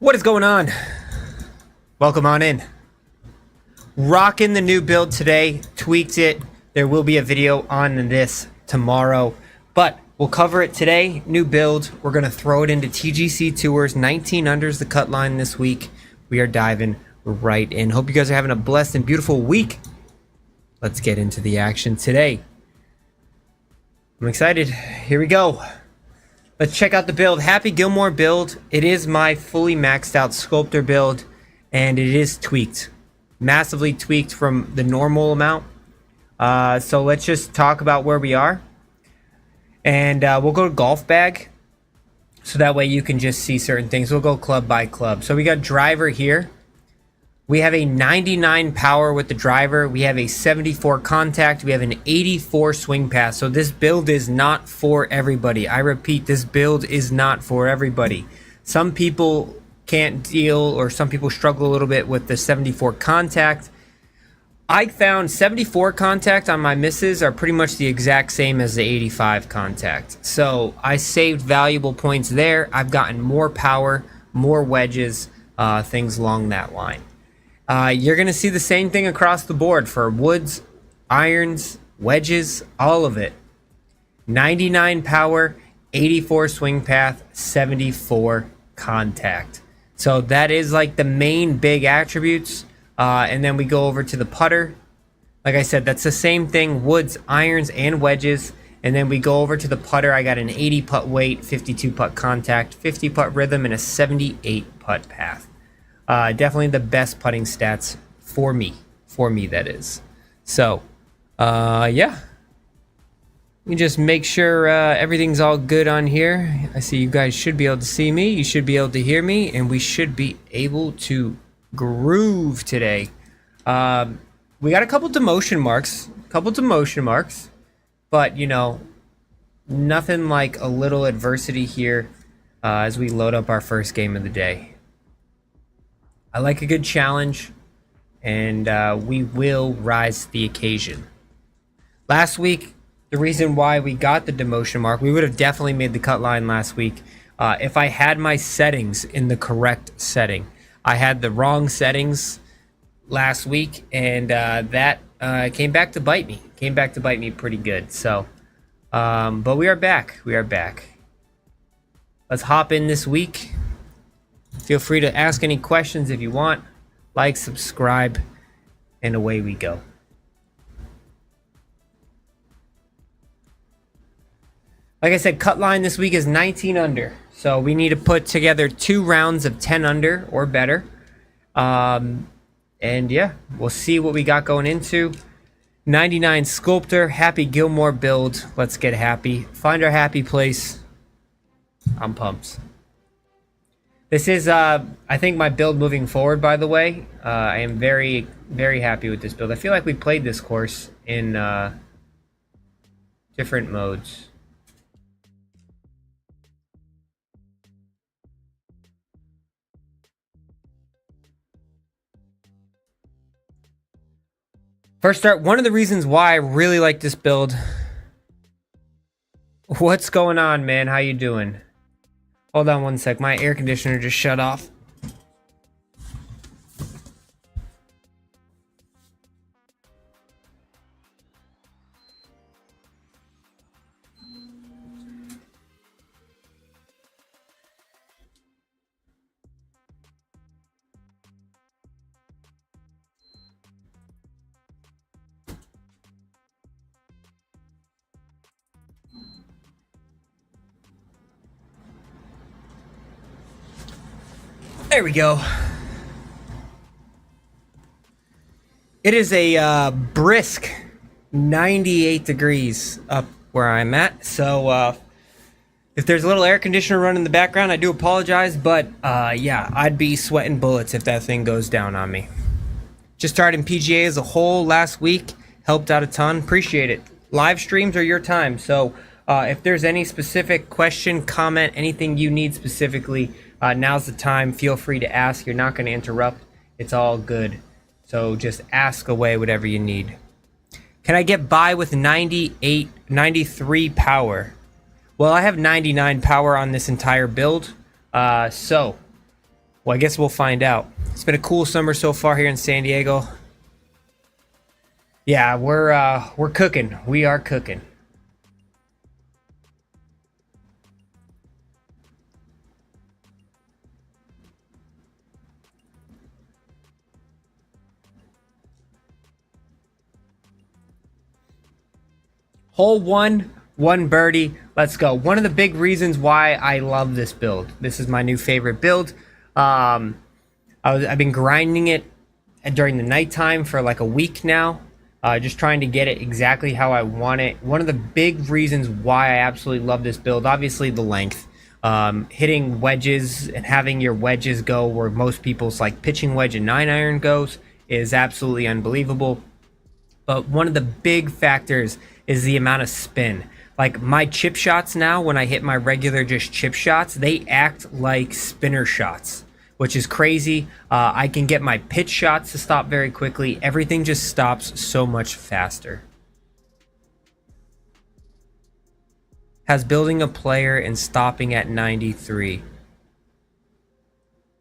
What is going on? Welcome on in. Rocking the new build today, tweaked it. There will be a video on this tomorrow, but we'll cover it today. New build. We're going to throw it into TGC Tours. 19 unders the cut line this week. We are diving right in. Hope you guys are having a blessed and beautiful week. Let's get into the action today. I'm excited. Here we go. Let's check out the build. Happy Gilmore build. It is my fully maxed out sculptor build, and it is tweaked. Massively tweaked from the normal amount. So let's just talk about where we are. And we'll go to golf bag. So that way you can just see certain things. We'll go club by club. So we got driver here. We have a 99 power with the driver. We have a 74 contact. We have an 84 swing pass. So this build is not for everybody. I repeat, this build is not for everybody. Some people can't deal, or some people struggle a little bit with the 74 contact. I found 74 contact on my misses are pretty much the exact same as the 85 contact. So I saved valuable points there. I've gotten more power, more wedges, things along that line. You're going to see the same thing across the board for woods, irons, wedges, all of it. 99 power, 84 swing path, 74 contact. So that is like the main big attributes. And then we go over to the putter. Like I said, that's the same thing, woods, irons, and wedges. And then we go over to the putter. I got an 80 putt weight, 52 putt contact, 50 putt rhythm, and a 78 putt path. Definitely the best putting stats for me that is. So, yeah. Let me just make sure everything's all good on here. I see you guys should be able to see me. You should be able to hear me, and we should be able to groove today. We got a couple demotion marks, but you know, nothing like a little adversity here as we load up our first game of the day. I like a good challenge, and we will rise to the occasion. Last week, the reason why we got the demotion mark, we would have definitely made the cut line last week if I had my settings in the correct setting. I had the wrong settings last week, and that came back to bite me. Came back to bite me pretty good. So, but we are back. We are back. Let's hop in this week. Feel free to ask any questions if you want. Like, subscribe, and away we go. Like I said, cut line this week is 19 under. So we need to put together 2 rounds of 10 under or better. And yeah, we'll see what we got going into. 99 sculptor, happy Gilmore build. Let's get happy. Find our happy place. I'm pumped. This is, I think, my build moving forward, by the way. I am very, very happy with this build. I feel like we played this course in different modes. First start, one of the reasons why I really like this build. What's going on, man? How you doing? Hold on one sec. My air conditioner just shut off. There we go. It is a brisk 98 degrees up where I'm at. So if there's a little air conditioner running in the background, I do apologize. But yeah, I'd be sweating bullets if that thing goes down on me. Just started in PGA as a whole last week. Helped out a ton. Appreciate it. Live streams are your time. So if there's any specific question, comment, anything you need specifically, now's the time. Feel free to ask. You're not going to interrupt. It's all good. So just ask away whatever you need. Can I get by with 93 power? Well, I have 99 power on this entire build. So Well, I guess we'll find out. It's been a cool summer so far here in San Diego. Yeah, we're cooking. We are cooking. Hole one birdie. Let's go. One of the big reasons why I love this build. This is my new favorite build. I've been grinding it during the nighttime for like a week now. Just trying to get it exactly how I want it. One of the big reasons why I absolutely love this build, obviously the length. Hitting wedges and having your wedges go where most people's like pitching wedge and 9-iron goes is absolutely unbelievable. But one of the big factors is the amount of spin. Like my chip shots now, when I hit my regular just chip shots, they act like spinner shots, which is crazy. I can get my pitch shots to stop very quickly. Everything just stops so much faster. Has building a player and stopping at 93.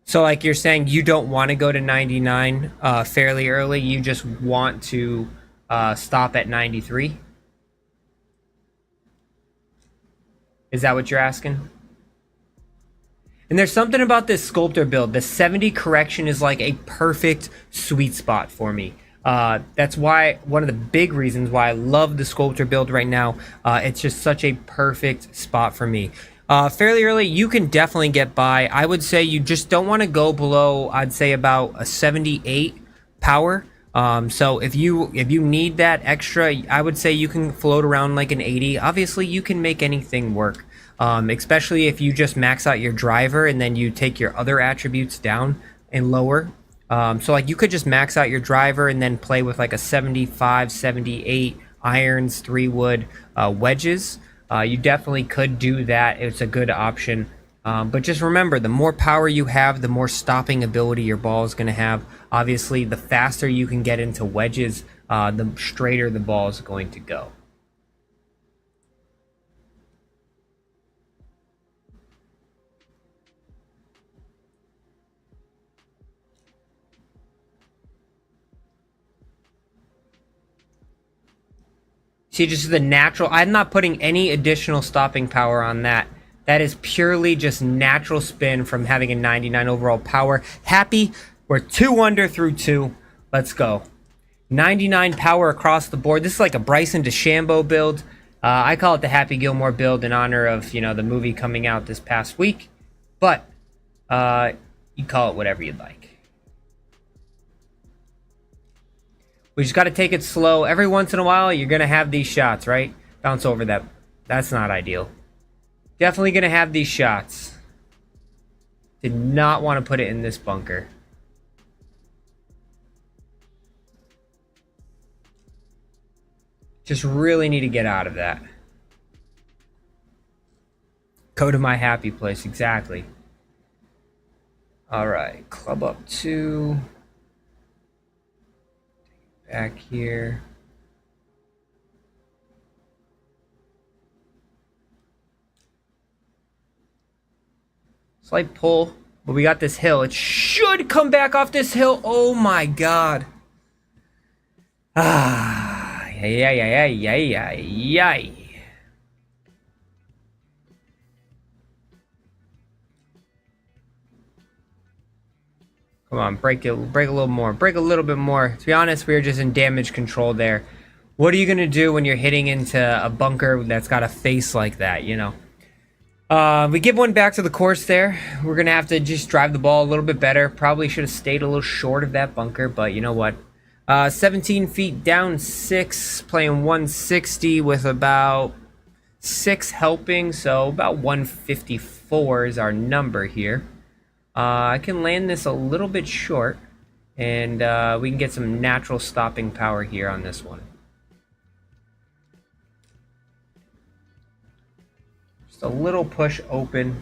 So like you're saying you don't want to go to 99 fairly early. You just want to stop at 93. Is that what you're asking? And there's something about this sculptor build. The 70 correction is like a perfect sweet spot for me. That's why one of the big reasons why I love the sculptor build right now. It's just such a perfect spot for me. Fairly early, you can definitely get by. I would say you just don't want to go below, I'd say about a 78 power. So if you need that extra, I would say you can float around like an 80. Obviously, you can make anything work. Especially if you just max out your driver and then you take your other attributes down and lower. So like you could just max out your driver and then play with like a 75, 78 irons, 3-wood wedges. You definitely could do that. It's a good option. But just remember, the more power you have, the more stopping ability your ball is going to have. Obviously, the faster you can get into wedges, the straighter the ball is going to go. See, just the natural. I'm not putting any additional stopping power on that. That is purely just natural spin from having a 99 overall power. Happy. We're 2 under through 2. Let's go. 99 power across the board. This is like a Bryson DeChambeau build. I call it the Happy Gilmore build in honor of, you know, the movie coming out this past week. But you call it whatever you'd like. We just got to take it slow. Every once in a while, you're going to have these shots, right? Bounce over that. That's not ideal. Definitely going to have these shots. Did not want to put it in this bunker. Just really need to get out of that. Go to my happy place, exactly. All right, club up 2. Back here. Slight pull, but we got this hill. It should come back off this hill. Oh my god. Ah, yay. Come on, break a little more. Break a little bit more. To be honest, we were just in damage control there. What are you going to do when you're hitting into a bunker that's got a face like that, you know? We give one back to the course there. We're going to have to just drive the ball a little bit better. Probably should have stayed a little short of that bunker, but you know what? 17 feet down 6, playing 160 with about 6 helping, so about 154 is our number here. I can land this a little bit short, and we can get some natural stopping power here on this one. Just a little push open.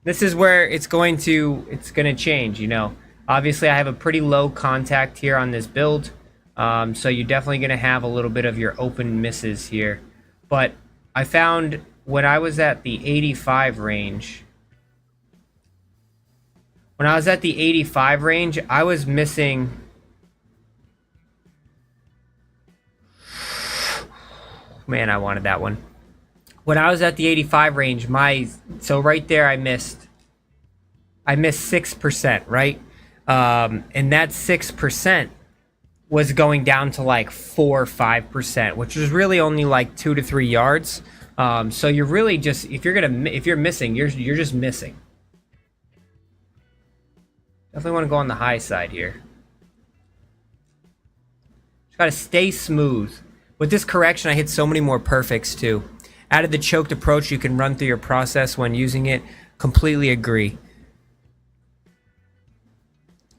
This is where it's going to change, you know. Obviously, I have a pretty low contact here on this build, so you're definitely going to have a little bit of your open misses here. But I found when I was at the 85 range, When I was at the 85 range, I was missing... Man, I wanted that one. When I was at the 85 range, so right there I missed 6%, right? And that 6% was going down to like 4 or 5%, which was really only like 2 to 3 yards. So you're really just, if you're missing, you're just missing. Definitely want to go on the high side here. Just gotta stay smooth. With this correction, I hit so many more perfects too. Added the choked approach, you can run through your process when using it. Completely agree.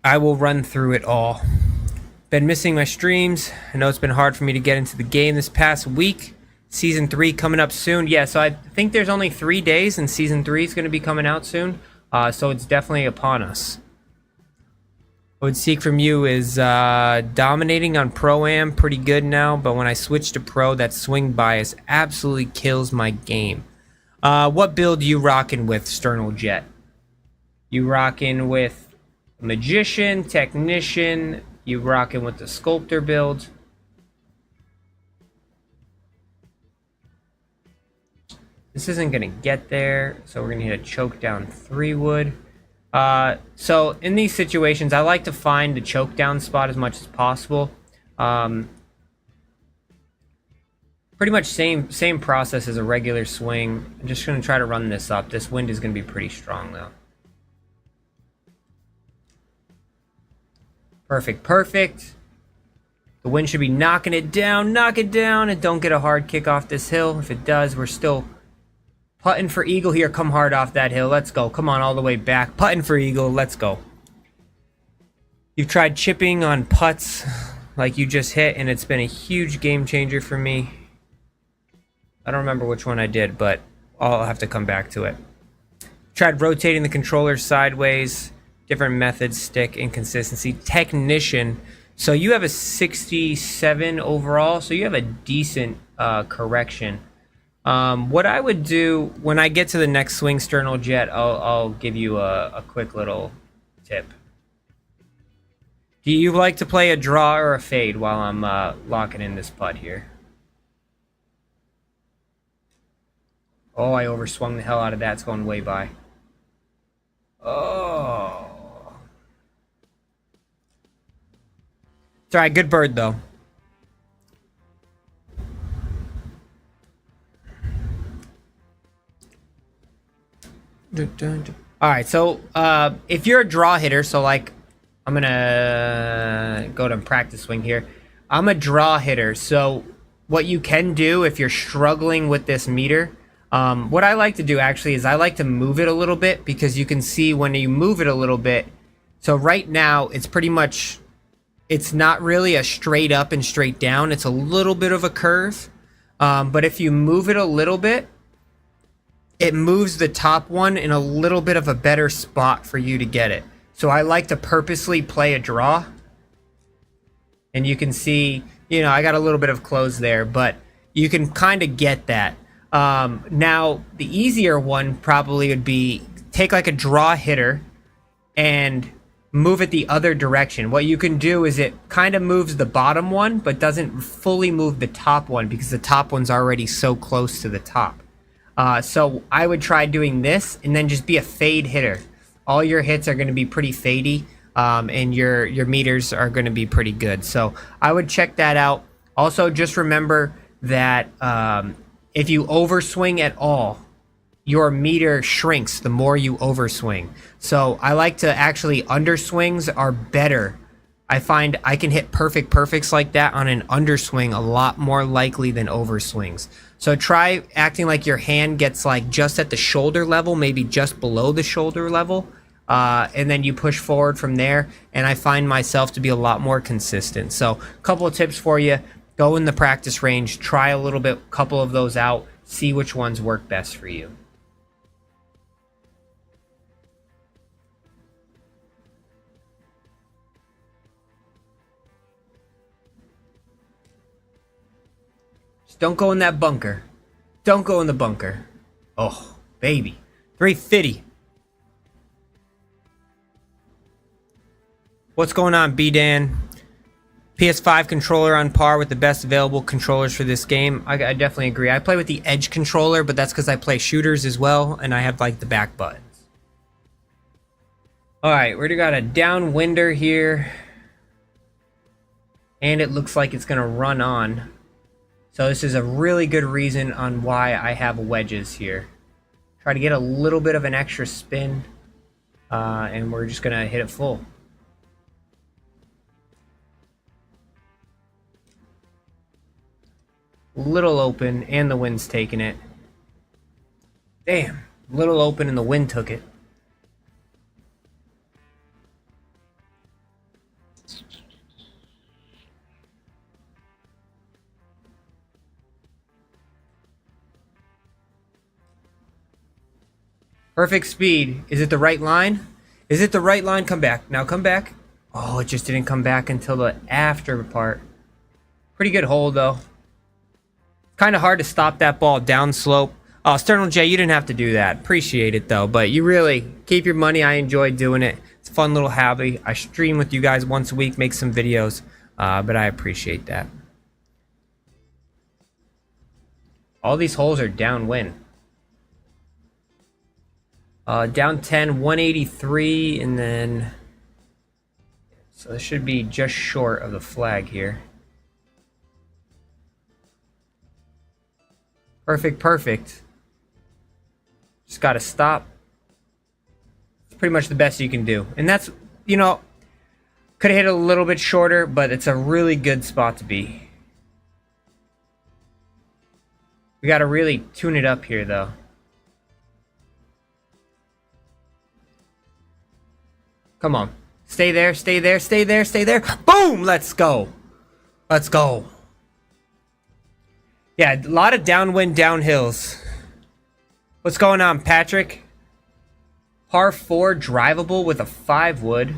I will run through it all. Been missing my streams. I know it's been hard for me to get into the game this past week. Season 3 coming up soon. Yeah, so I think there's only 3 days and Season 3 is going to be coming out soon. So it's definitely upon us. What I would seek from you is dominating on Pro-Am, pretty good now, but when I switch to Pro, that swing bias absolutely kills my game. What build you rocking with, Sternal Jet? You rocking with Magician, Technician, you rocking with the Sculptor build? This isn't going to get there, so we're going to hit a choke down 3-wood. So in these situations, I like to find the choke down spot as much as possible. Pretty much same process as a regular swing. I'm just going to try to run this up. This wind is going to be pretty strong though. Perfect. The wind should be knocking it down. Knock it down and don't get a hard kick off this hill. If it does, we're still putting for eagle here. Come hard off that hill. Let's go. Come on all the way back. Putting for eagle. Let's go. You've tried chipping on putts like you just hit, and it's been a huge game changer for me. I don't remember which one I did, but I'll have to come back to it. Tried rotating the controller sideways. Different methods, stick, inconsistency. Technician. So you have a 67 overall, so you have a decent correction. What I would do when I get to the next swing, Sternal Jet, I'll give you a quick little tip. Do you like to play a draw or a fade while I'm locking in this putt here? Oh, I overswung the hell out of that. It's going way by. Oh. It's alright, good bird though. Alright, so if you're a draw hitter, so like I'm gonna go to practice swing here. I'm a draw hitter, so what you can do if you're struggling with this meter, what I like to do actually is I like to move it a little bit, because you can see when you move it a little bit. So right now it's pretty much, it's not really a straight up and straight down. It's a little bit of a curve. But if you move it a little bit, it moves the top one in a little bit of a better spot for you to get it. So I like to purposely play a draw. And you can see, you know, I got a little bit of close there, but you can kind of get that. Now, the easier one probably would be take like a draw hitter and move it the other direction. What you can do is it kind of moves the bottom one, but doesn't fully move the top one, because the top one's already so close to the top. So I would try doing this and then just be a fade hitter. All your hits are going to be pretty fadey, and your meters are going to be pretty good. So I would check that out. Also, just remember that if you overswing at all, your meter shrinks the more you overswing. So I like to actually, underswings are better. I find I can hit perfects like that on an underswing a lot more likely than overswings. So try acting like your hand gets like just at the shoulder level, maybe just below the shoulder level, and then you push forward from there. And I find myself to be a lot more consistent. So a couple of tips for you. Go in the practice range, try a little bit, couple of those out, see which ones work best for you. Don't go in that bunker. Don't go in the bunker. Oh, baby. 350. What's going on, B-Dan? PS5 controller on par with the best available controllers for this game. I definitely agree. I play with the Edge controller, but that's because I play shooters as well, and I have like the back buttons. Alright, we got a downwinder here. And it looks like it's going to run on. So this is a really good reason on why I have wedges here. Try to get a little bit of an extra spin. And we're just going to hit it full. Little open, and the wind's taking it. Damn, little open and the wind took it. Perfect speed. Is it the right line? Is it the right line? Come back. Now come back. Oh, it just didn't come back until the after part. Pretty good hole, though. Kind of hard to stop that ball downslope. Oh, Sternal J, you didn't have to do that. Appreciate it, though. But you really keep your money. I enjoy doing it. It's a fun little hobby. I stream with you guys once a week, make some videos. But I appreciate that. All these holes are downwind. Down 10, 183, and then... So this should be just short of the flag here. Perfect, perfect. Just gotta stop. It's pretty much the best you can do. And that's, you know, could have hit a little bit shorter, but it's a really good spot to be. We gotta really tune it up here, though. Come on. Stay there, stay there, stay there, stay there. Boom! Let's go. Let's go. Yeah, a lot of downwind downhills. What's going on, Patrick? Par 4 drivable with a 5-wood.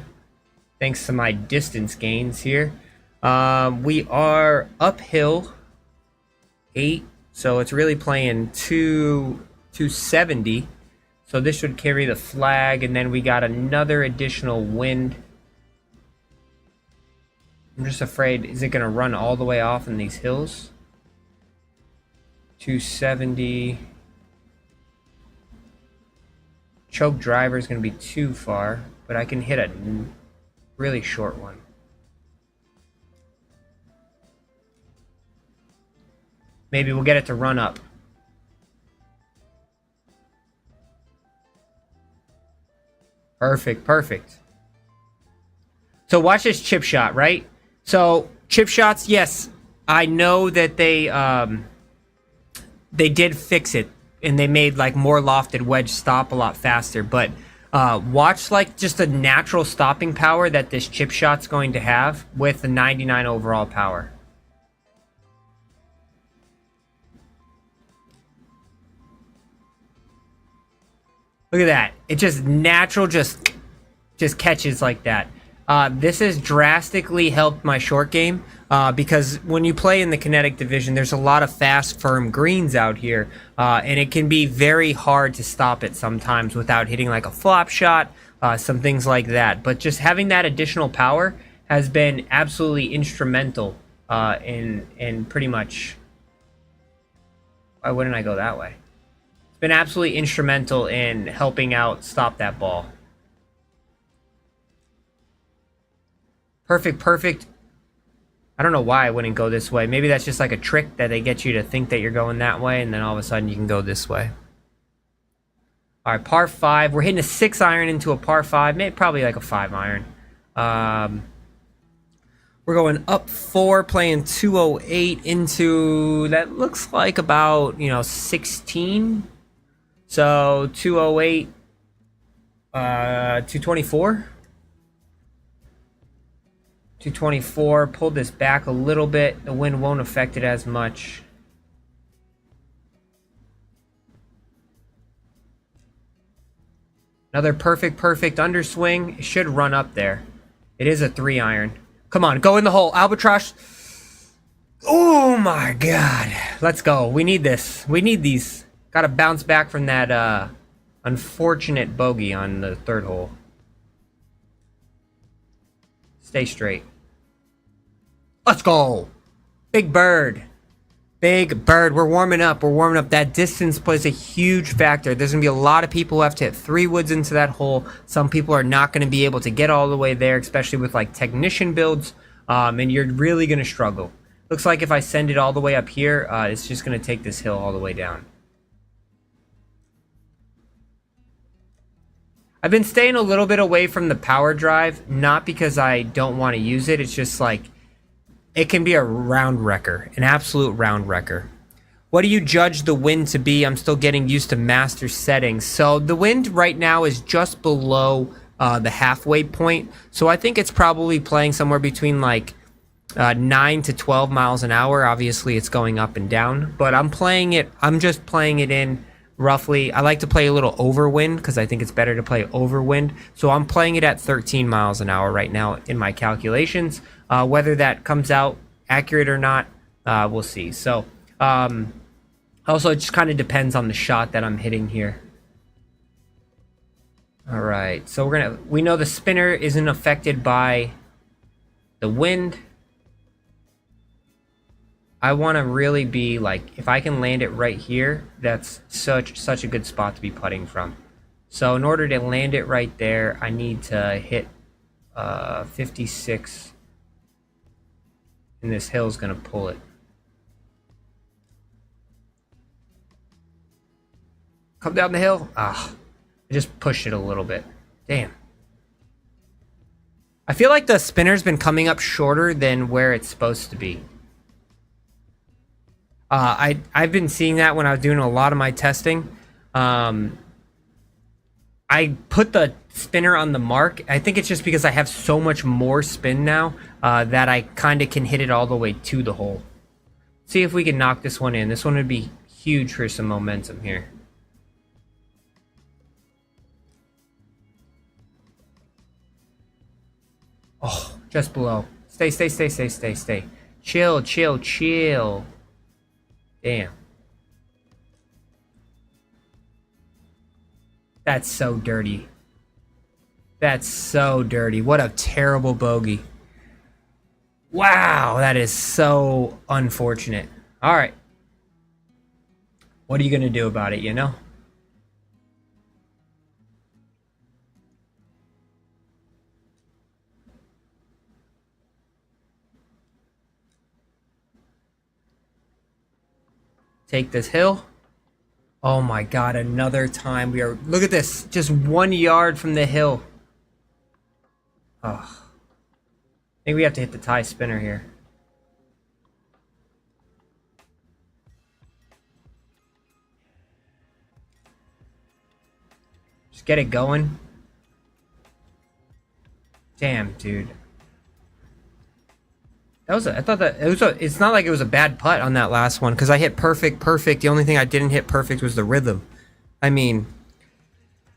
Thanks to my distance gains here. We are uphill 8, so it's really playing 270. So this should carry the flag, and then we got another additional wind. I'm just afraid, is it going to run all the way off in these hills? 270. Choke driver is going to be too far, but I can hit a really short one. Maybe we'll get it to run up. Perfect, perfect. So watch this chip shot, right? So chip shots, yes, I know that they did fix it, and they made like more lofted wedge stop a lot faster, but watch like just the natural stopping power that this chip shot's going to have with the 99 overall power. Look at that. It just natural just catches like that. This has drastically helped my short game because when you play in the kinetic division, there's a lot of fast, firm greens out here, and it can be very hard to stop it sometimes without hitting like a flop shot, some things like that. But just having that additional power has been absolutely instrumental in pretty much... Why wouldn't I go that way? It's been absolutely instrumental in helping out stop that ball. Perfect, perfect. I don't know why I wouldn't go this way. Maybe that's just like a trick that they get you to think that you're going that way, and then all of a sudden you can go this way. All right, par 5. We're hitting a 6-iron into a par 5. Maybe probably like a 5-iron. We're going up 4, playing 208 into, that looks like about, 16. So 208, 224. 224, pulled this back a little bit. The wind won't affect it as much. Another perfect underswing. It should run up there. It is a 3-iron. Come on, go in the hole. Albatross. Oh my God. Let's go. We need this. We need these. Got to bounce back from that unfortunate bogey on the 3rd hole. Stay straight. Let's go. Big bird. Big bird. We're warming up. We're warming up. That distance plays a huge factor. There's going to be a lot of people who have to hit 3 woods into that hole. Some people are not going to be able to get all the way there, especially with like technician builds. And you're really going to struggle. Looks like if I send it all the way up here, it's just going to take this hill all the way down. I've been staying a little bit away from the power drive, not because I don't want to use it. It's just like, it can be a round wrecker, an absolute round wrecker. What do you judge the wind to be? I'm still getting used to master settings. So the wind right now is just below the halfway point. So I think it's probably playing somewhere between like 9 to 12 miles an hour. Obviously it's going up and down, but I'm just playing it in roughly. I like to play a little overwind because I think it's better to play overwind. So I'm playing it at 13 miles an hour right now in my calculations. Whether that comes out accurate or not, we'll see. So also it just kind of depends on the shot that I'm hitting here. All right, so we know the spinner isn't affected by the wind. I want to really be like, if I can land it right here, that's such a good spot to be putting from. So in order to land it right there, I need to hit 56, and this hill's gonna pull it. Come down the hill. I just pushed it a little bit. Damn. I feel like the spinner's been coming up shorter than where it's supposed to be. I've been seeing that when I was doing a lot of my testing. I put the spinner on the mark. I think it's just because I have so much more spin now that I kind of can hit it all the way to the hole. See if we can knock this one in. This one would be huge for some momentum here. Oh, just below. Stay. Chill. Damn. That's so dirty. That's so dirty. What a terrible bogey. Wow, that is so unfortunate. All right. What are you going to do about it, you know? Take this hill. Oh my god, another time we are... Look at this. Just 1 yard from the hill. Oh. I think we have to hit the tie spinner here. Just get it going. Damn, dude. I thought that it's not like it was a bad putt on that last one because I hit perfect. The only thing I didn't hit perfect was the rhythm. I mean,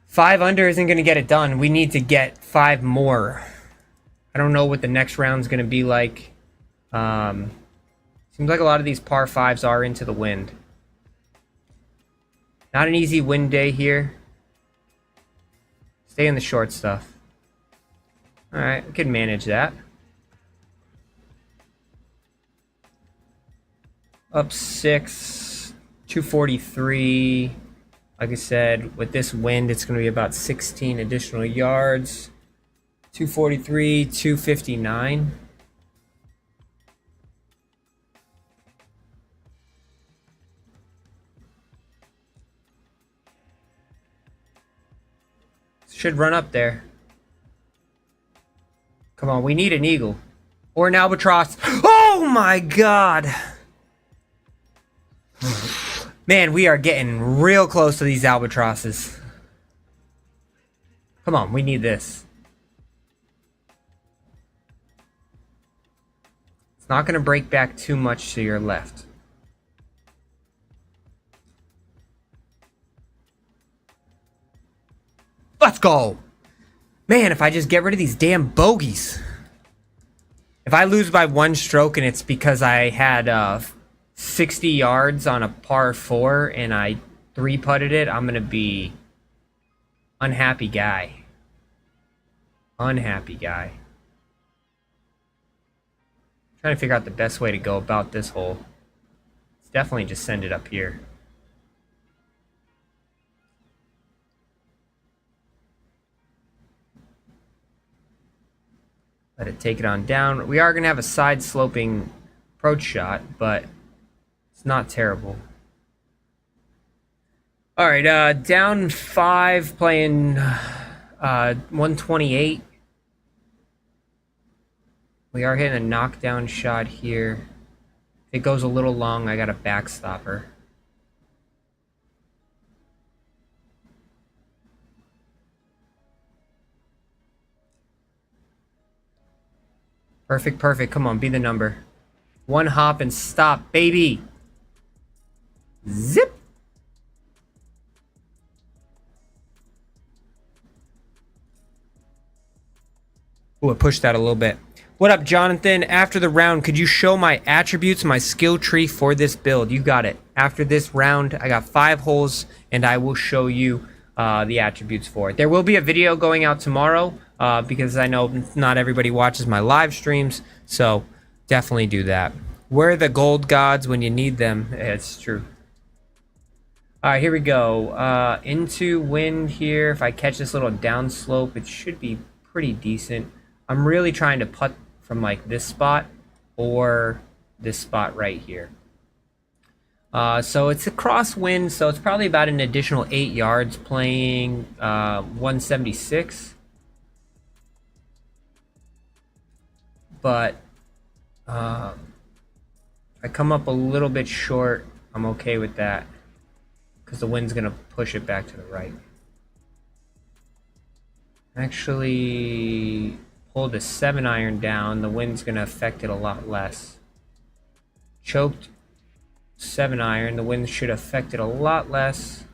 5 under isn't going to get it done. We need to get 5 more. I don't know what the next round's going to be like. Seems like a lot of these par 5s are into the wind. Not an easy wind day here. Stay in the short stuff. All right, we can manage that. Up 6, 243. Like I said, with this wind, it's going to be about 16 additional yards. 243, 259. Should run up there. Come on, we need an eagle. Or an albatross. Oh my god! Man, we are getting real close to these albatrosses. Come on, we need this. It's not going to break back too much to your left. Let's go! Man, if I just get rid of these damn bogeys. If I lose by 1 stroke and it's because I had 60 yards on a par 4 and I 3-putted it, I'm gonna be unhappy guy. Unhappy guy. Trying to figure out the best way to go about this hole. Let's definitely just send it up here. Let it take it on down. We are going to have a side sloping approach shot, but it's not terrible. All right, down 5, playing 128. We are hitting a knockdown shot here. If it goes a little long, I got a backstopper. Perfect, perfect. Come on, be the number. One hop and stop, baby. Zip. Ooh, I pushed that a little bit. What up, Jonathan? After the round, could you show my attributes, my skill tree for this build? You got it. After this round, I got 5 holes, and I will show you the attributes for it. There will be a video going out tomorrow because I know not everybody watches my live streams, so definitely do that. Where are the gold gods when you need them? It's true. All right, here we go. Into wind here. If I catch this little downslope, it should be pretty decent. I'm really trying to putt from like this spot or this spot right here. So it's a crosswind, so it's probably about an additional 8 yards, playing 176. But if I come up a little bit short, I'm okay with that because the wind's going to push it back to the right. Actually, pull the 7-iron down. The wind's going to affect it a lot less. Choked 7-iron. The wind should affect it a lot less.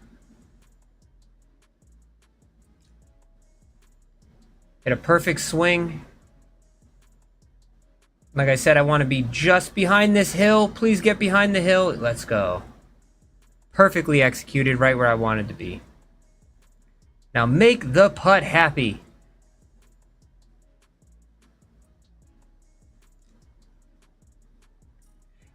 Hit a perfect swing. Like I said, I want to be just behind this hill. Please get behind the hill. Let's go. Perfectly executed, right where I wanted to be. Now make the putt happy.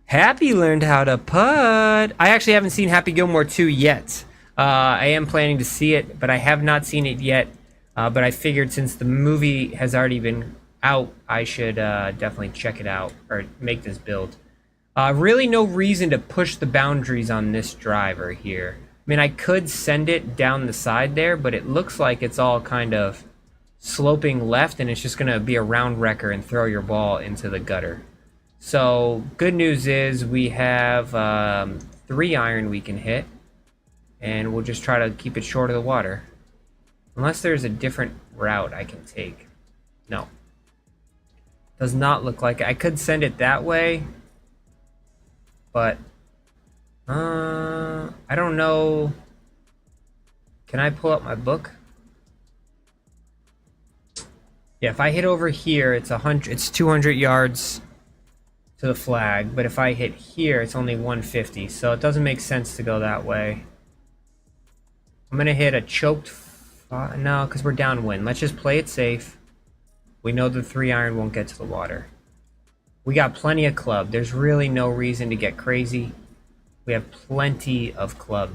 Happy learned how to putt. I actually haven't seen Happy Gilmore 2 yet. I am planning to see it, but I have not seen it yet. But I figured since the movie has already been out, I should definitely check it out or make this build. Really no reason to push the boundaries on this driver here. I mean, I could send it down the side there, but it looks like it's all kind of sloping left, and it's just going to be a round wrecker and throw your ball into the gutter. So, good news is we have 3-iron we can hit, and we'll just try to keep it short of the water. Unless there's a different route I can take. No. Does not look like it. I could send it that way, but I don't know. Can I pull up my book? Yeah, if I hit over here, it's 200 yards to the flag, but if I hit here, it's only 150, so it doesn't make sense to go that way. I'm gonna hit a choked no, because we're downwind. Let's just play it safe. We know the 3-iron won't get to the water. We got plenty of club. There's really no reason to get crazy. We have plenty of club.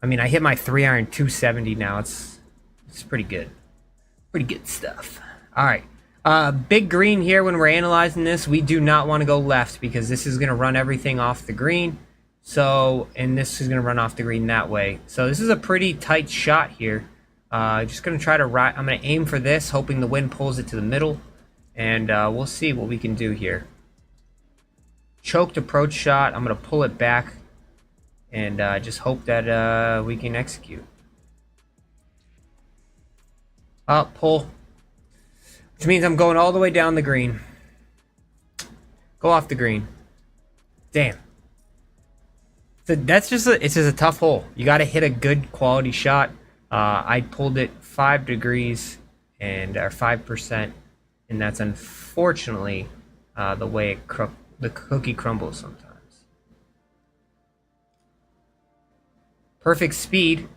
I mean, I hit my 3-iron 270 now. It's pretty good. Pretty good stuff. All right. Big green here when we're analyzing this. We do not want to go left because this is going to run everything off the green. So, and this is going to run off the green that way. So this is a pretty tight shot here. Just going to try to ride. I'm going to aim for this, hoping the wind pulls it to the middle. And we'll see what we can do here. Choked approach shot. I'm going to pull it back and just hope that we can execute. Up, pull. Which means I'm going all the way down the green. Go off the green. Damn. So that's just it's just a tough hole. You got to hit a good quality shot. I pulled it 5 degrees and or 5%, and that's unfortunately the way the cookie crumbles sometimes. Perfect speed.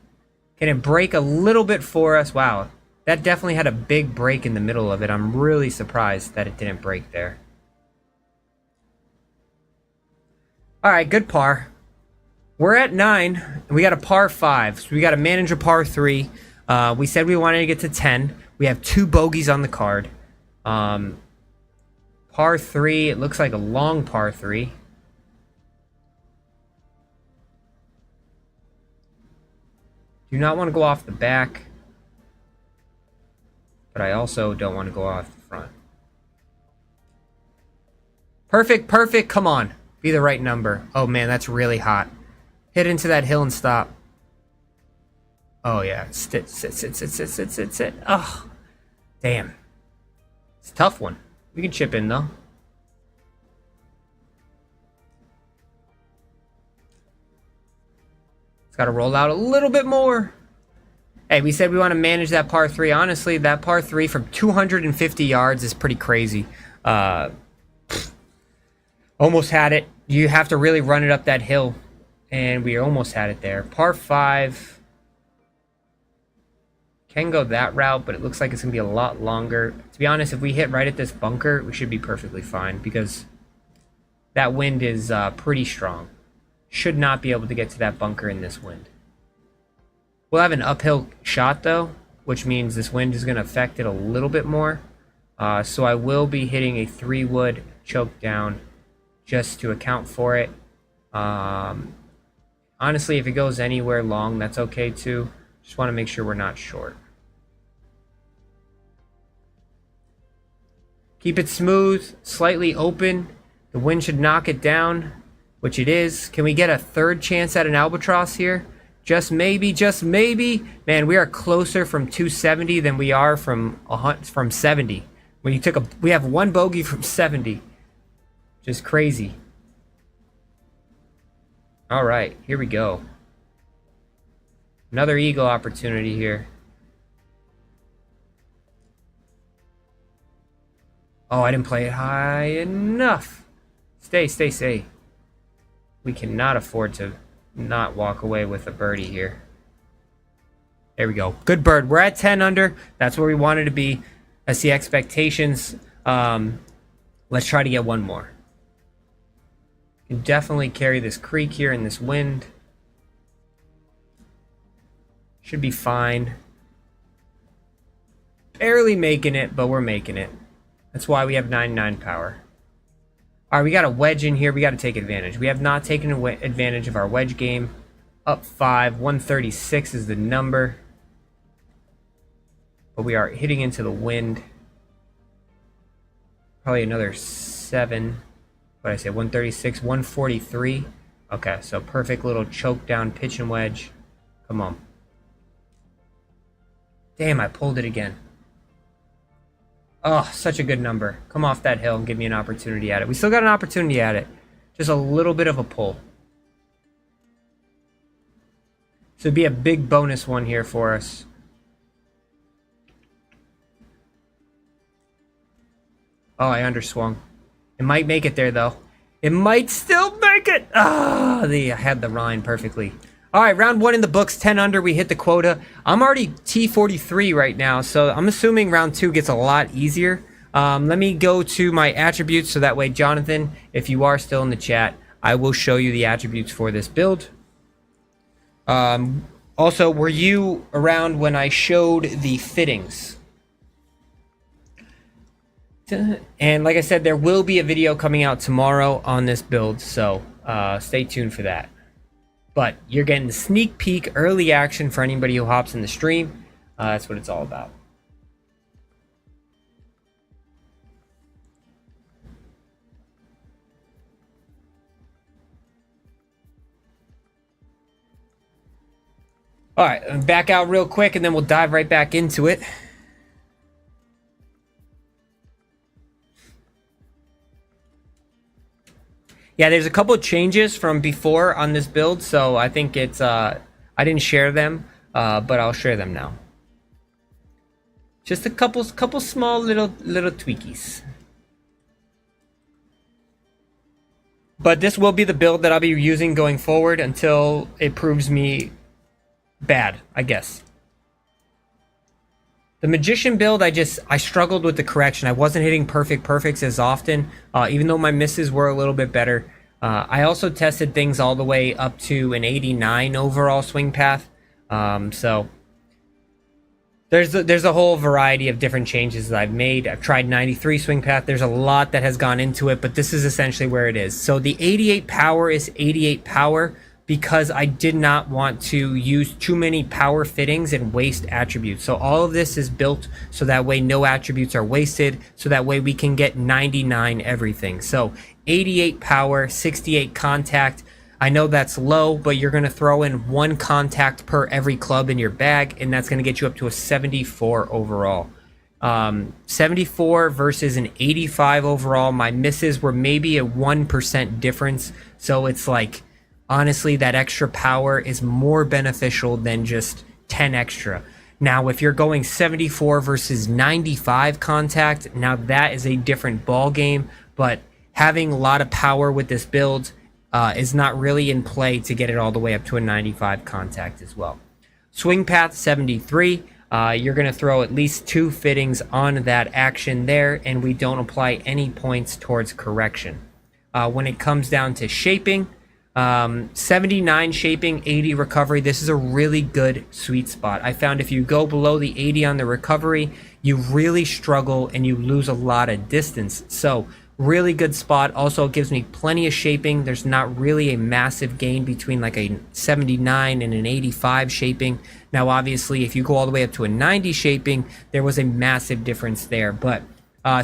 Can it break a little bit for us? Wow. That definitely had a big break in the middle of it. I'm really surprised that it didn't break there. All right, good par. We're at 9, and we got a par 5. So we got to manage a par 3. We said we wanted to get to 10. We have 2 bogeys on the card. Par 3, it looks like a long par 3. Do not want to go off the back, but I also don't want to go off the front. Perfect, perfect. Come on. Be the right number. Oh, man, that's really hot. Hit into that hill and stop. Oh, yeah. Sit. Oh, damn. It's a tough one. We can chip in, though. It's got to roll out a little bit more. Hey, we said we want to manage that par 3. Honestly, that par 3 from 250 yards is pretty crazy. Almost had it. You have to really run it up that hill. And we almost had it there. Par 5. Can go that route, but it looks like it's going to be a lot longer. To be honest, if we hit right at this bunker, we should be perfectly fine. Because that wind is pretty strong. Should not be able to get to that bunker in this wind. We'll have an uphill shot, though. Which means this wind is going to affect it a little bit more. So I will be hitting a 3-wood choke down just to account for it. Honestly, if it goes anywhere long, that's okay too. Just want to make sure we're not short. Keep it smooth, slightly open. The wind should knock it down, which it is. Can we get a 3rd chance at an albatross here? Just maybe, just maybe. Man, we are closer from 270 than we are from 70. When you we have 1 bogey from 70. Just crazy. All right, here we go. Another eagle opportunity here. Oh, I didn't play it high enough. Stay. We cannot afford to not walk away with a birdie here. There we go. Good bird. We're at 10 under. That's where we wanted to be. That's the expectations. Let's try to get 1 more. Can definitely carry this creek here in this wind. Should be fine. Barely making it, but we're making it. That's why we have 9-9 power. All right, we got a wedge in here. We got to take advantage. We have not taken advantage of our wedge game. Up 5. 136 is the number. But we are hitting into the wind. Probably another 7. What did I say? 136, 143. Okay, so perfect little choke down pitch and wedge. Come on. Damn, I pulled it again. Oh, such a good number. Come off that hill and give me an opportunity at it. We still got an opportunity at it. Just a little bit of a pull. So it'd be a big bonus one here for us. Oh, I underswung. It might make it there, though. It might still make it! Ah, I had the Rhine perfectly. All right, round 1 in the books, 10 under. We hit the quota. I'm already T43 right now, so I'm assuming round 2 gets a lot easier. Let me go to my attributes, so that way, Jonathan, if you are still in the chat, I will show you the attributes for this build. Also, were you around when I showed the fittings? And like I said, there will be a video coming out tomorrow on this build, so stay tuned for that. But you're getting the sneak peek early action for anybody who hops in the stream. That's what it's all about. All right, back out real quick and then we'll dive right back into it. Yeah, there's a couple of changes from before on this build, so I think it's, I didn't share them, but I'll share them now. Just a couple small little tweakies. But this will be the build that I'll be using going forward until it proves me bad, I guess. The Magician build, I struggled with the correction. I wasn't hitting perfects as often, even though my misses were a little bit better. I also tested things all the way up to an 89 overall swing path. So there's a whole variety of different changes that I've made. I've tried 93 swing path. There's a lot that has gone into it, but this is essentially where it is. So the 88 power is 88 power because I did not want to use too many power fittings and waste attributes. So all of this is built so that way no attributes are wasted, so that way we can get 99 everything. So 88 power, 68 contact. I know that's low, but you're going to throw in 1 contact per every club in your bag, and that's going to get you up to a 74 overall. 74 versus an 85 overall. My misses were maybe a 1% difference, so it's like, honestly, that extra power is more beneficial than just 10 extra. Now, if you're going 74 versus 95 contact, now that is a different ball game, but having a lot of power with this build is not really in play to get it all the way up to a 95 contact as well. Swing path 73, you're going to throw at least 2 fittings on that action there, and we don't apply any points towards correction. When it comes down to shaping, 79 shaping, 80 recovery. This is a really good sweet spot. I found if you go below the 80 on the recovery, you really struggle and you lose a lot of distance. So really good spot. Also, it gives me plenty of shaping. There's not really a massive gain between like a 79 and an 85 shaping. Now, obviously, if you go all the way up to a 90 shaping, there was a massive difference there. But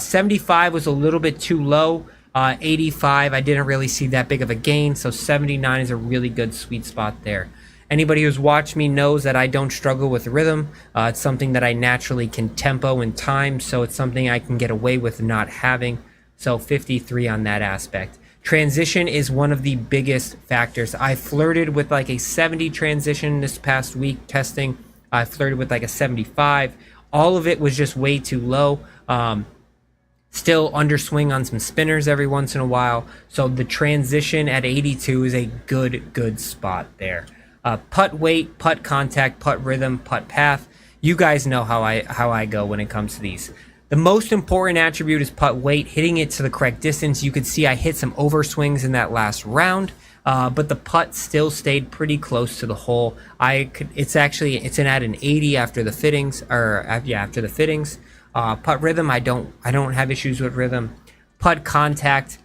75 was a little bit too low. 85, I didn't really see that big of a gain. So 79 is a really good sweet spot there. Anybody who's watched me knows that I don't struggle with rhythm. It's something that I naturally can tempo and time. So it's something I can get away with not having. So 53 on that aspect. Transition is one of the biggest factors. I flirted with like a 70 transition this past week testing. I flirted with like a 75. All of it was just way too low. Still underswing on some spinners every once in a while. So the transition at 82 is a good spot there. Putt weight, putt contact, putt rhythm, putt path. You guys know how I go when it comes to these. The most important attribute is putt weight, hitting it to the correct distance. You could see I hit some overswings in that last round, but the putt still stayed pretty close to the hole. It's at an 80 after the fittings, after the fittings. Putt rhythm, I don't have issues with rhythm. Putt contact,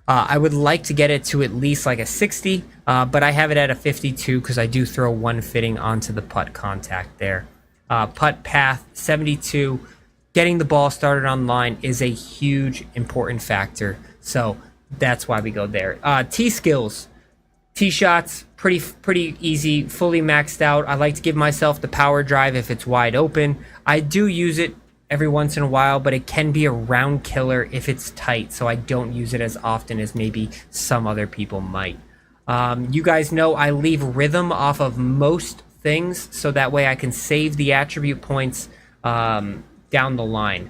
I would like to get it to at least like a 60, but I have it at a 52 because I do throw 1 fitting onto the putt contact there. Putt path 72. Getting the ball started on line is a huge important factor, so that's why we go there. Tee skills, tee shots, pretty easy, fully maxed out. I like to give myself the power drive if it's wide open. I do use it every once in a while, but it can be a round killer if it's tight, so I don't use it as often as maybe some other people might. You guys know I leave rhythm off of most things, so that way I can save the attribute points down the line.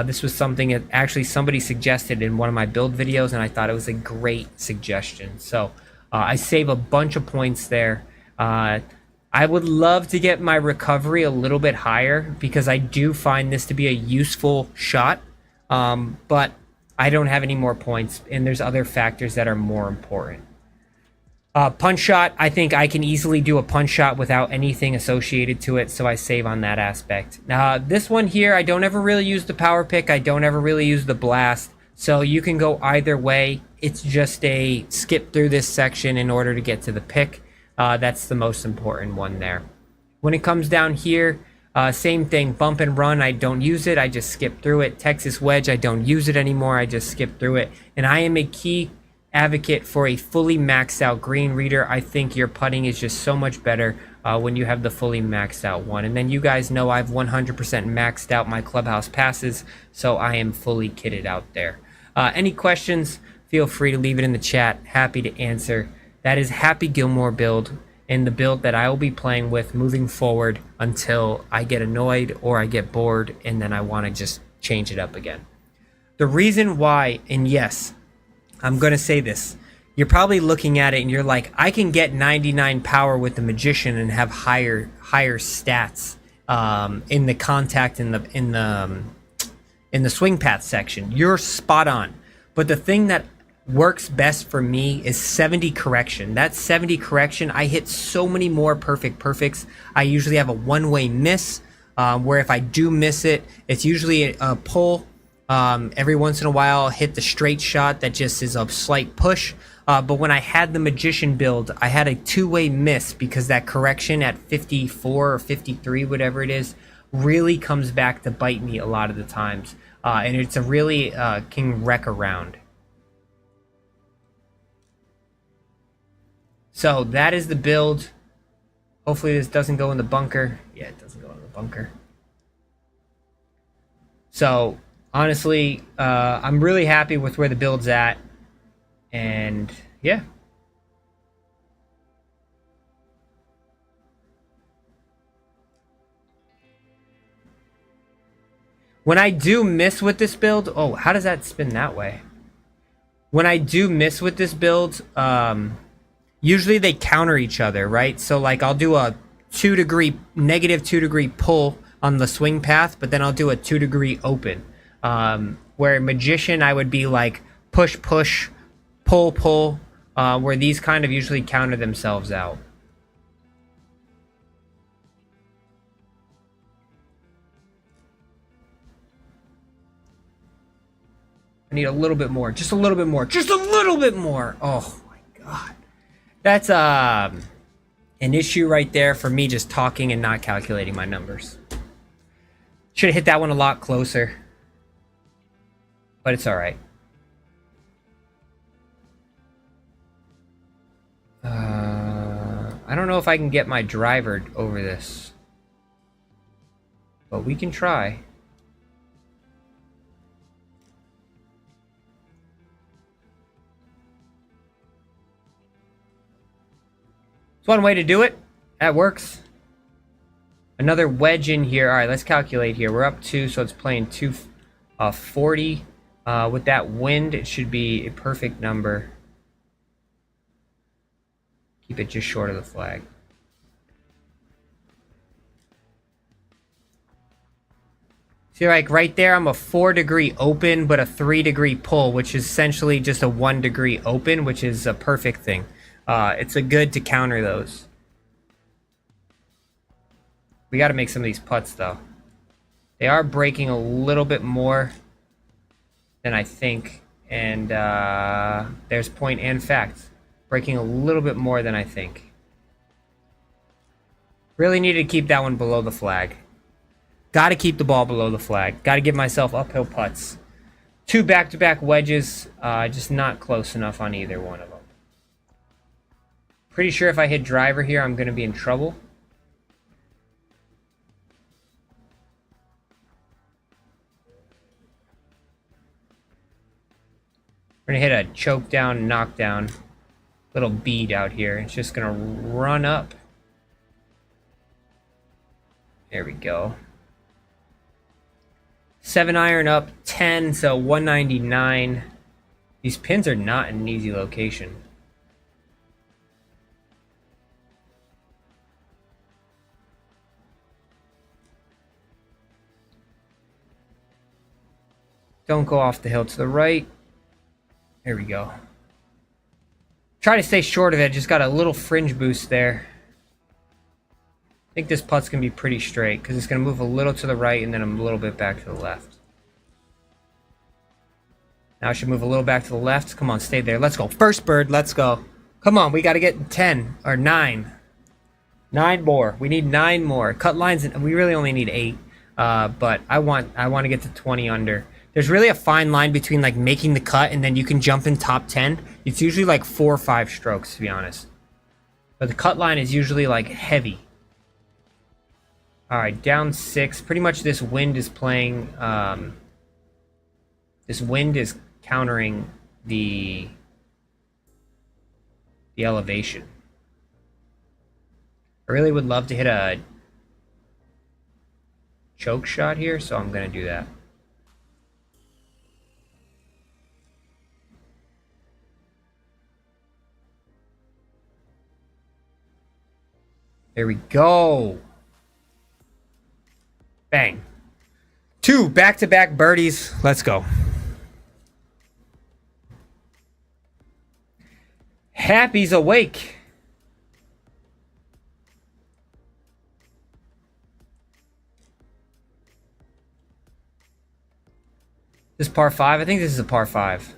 This was something that actually somebody suggested in one of my build videos, and I thought it was a great suggestion. So I save a bunch of points there. I would love to get my recovery a little bit higher because I do find this to be a useful shot, but I don't have any more points, and there's other factors that are more important. Punch shot, I think I can easily do a punch shot without anything associated to it, so I save on that aspect. This one here, I don't ever really use the power pick. I don't ever really use the blast, so you can go either way. It's just a skip through this section in order to get to the pick. That's the most important one there. When it comes down here, same thing, bump and run, I don't use it. I just skip through it. Texas wedge, I don't use it anymore. I just skip through it. And I am a key advocate for a fully maxed out green reader. I think your putting is just so much better when you have the fully maxed out one. And then you guys know I've 100% maxed out my clubhouse passes, so I am fully kitted out there. Any questions, feel free to leave it in the chat. Happy to answer. That is Happy Gilmore build, and the build that I will be playing with moving forward until I get annoyed or I get bored and then I want to just change it up again. The reason why, and yes, I'm going to say this, you're probably looking at it and you're like, I can get 99 power with the Magician and have higher stats in the contact in the swing path section. You're spot on. But the thing that works best for me is 70 correction. That 70 correction, I hit so many more perfects. I usually have a one-way miss, where if I do miss it, it's usually a pull. Every once in a while, I'll hit the straight shot that just is a slight push. But when I had the Magician build, I had a two-way miss because that correction at 54 or 53, whatever it is, really comes back to bite me a lot of the times. And it's a really can wreck a round. So that is the build. Hopefully this doesn't go in the bunker. Yeah, it doesn't go in the bunker. So honestly, I'm really happy with where the build's at. And yeah. When I do miss with this build, oh, how does that spin that way? When I do miss with this build, usually they counter each other, right? So like I'll do a negative 2 degree pull on the swing path, but then I'll do a 2 degree open. Where Magician, I would be like push, pull, where these kind of usually counter themselves out. I need a little bit more, just a little bit more, just a little bit more. Oh my God. That's an issue right there for me just talking and not calculating my numbers. Should have hit that one a lot closer. But it's all right. I don't know if I can get my driver over this. But we can try. It's one way to do it. That works. Another wedge in here. All right, let's calculate here. We're up 2, so it's playing 240. With that wind, it should be a perfect number. Keep it just short of the flag. See, like right there, I'm a 4 degree open, but a 3 degree pull, which is essentially just a 1 degree open, which is a perfect thing. It's a good to counter those. We got to make some of these putts, though. They are breaking a little bit more than I think. And there's point and fact. Breaking a little bit more than I think. Really need to keep that one below the flag. Got to keep the ball below the flag. Got to give myself uphill putts. 2 back-to-back wedges. Just not close enough on either one of them. Pretty sure if I hit driver here, I'm going to be in trouble. We're going to hit a choke down, knockdown. Little bead out here. It's just going to run up. There we go. 7 iron up, 10, so 199. These pins are not in an easy location. Don't go off the hill to the right. There we go. Try to stay short of it. Just got a little fringe boost there. I think this putt's going to be pretty straight because it's going to move a little to the right and then a little bit back to the left. Now I should move a little back to the left. Come on, stay there. Let's go. First bird. Let's go. Come on. We got to get 10 or 9. 9 more. We need 9 more. Cut lines. We really only need 8. But I want to get to 20 under. There's really a fine line between like making the cut and then you can jump in top 10. It's usually like 4 or 5 strokes, to be honest. But the cut line is usually like heavy. All right, down 6. Pretty much this wind is playing. This wind is countering the elevation. I really would love to hit a choke shot here, so I'm going to do that. There we go. Bang. 2 back-to-back birdies. Let's go. Happy's awake. This par 5? I think this is a par 5.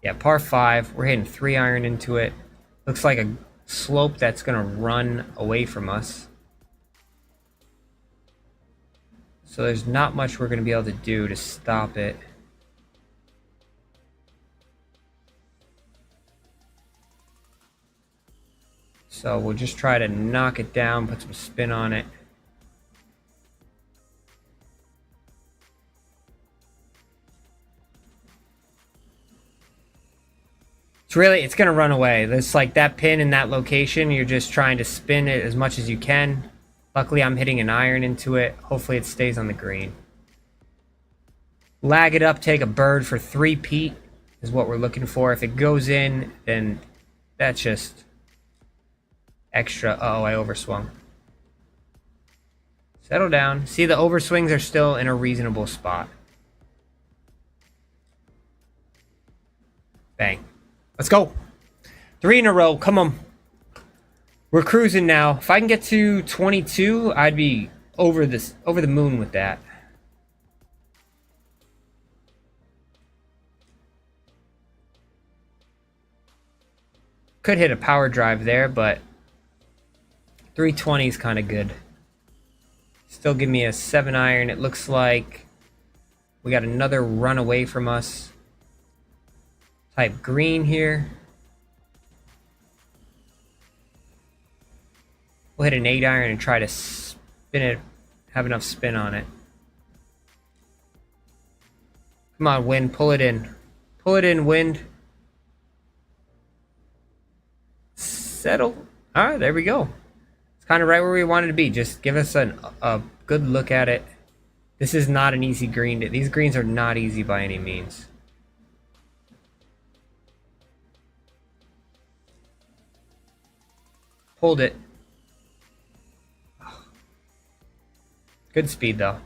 Yeah, par 5. We're hitting 3-iron into it. Looks like a slope that's going to run away from us. So there's not much we're going to be able to do to stop it. So we'll just try to knock it down, put some spin on it. It's going to run away. It's like that pin in that location. You're just trying to spin it as much as you can. Luckily, I'm hitting an iron into it. Hopefully, it stays on the green. Lag it up, take a bird for 3-peat is what we're looking for. If it goes in, then that's just extra. Uh-oh, I overswung. Settle down. See, the overswings are still in a reasonable spot. Bang. Let's go. 3 in a row. Come on. We're cruising now. If I can get to 22, I'd be over the moon with that. Could hit a power drive there, but 320 is kind of good. Still give me a 7-iron. It looks like we got another run away from us. Type green here. We'll hit an 8-iron and try to spin it, have enough spin on it. Come on, wind, pull it in. Pull it in, wind. Settle. All right, there we go. It's kind of right where we wanted to be. Just give us a good look at it. This is not an easy green. These greens are not easy by any means. Hold it. Good speed, though.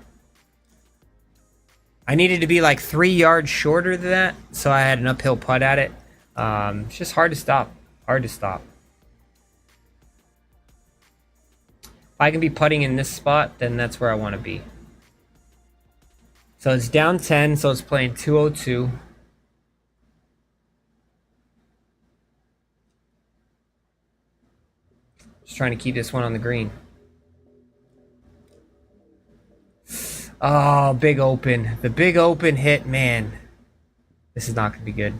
I needed to be like 3 yards shorter than that, so I had an uphill putt at it. It's just hard to stop. Hard to stop. If I can be putting in this spot, then that's where I want to be. So it's down 10, so it's playing 202. Just trying to keep this one on the green. Oh, big open. The big open hit, man. This is not going to be good.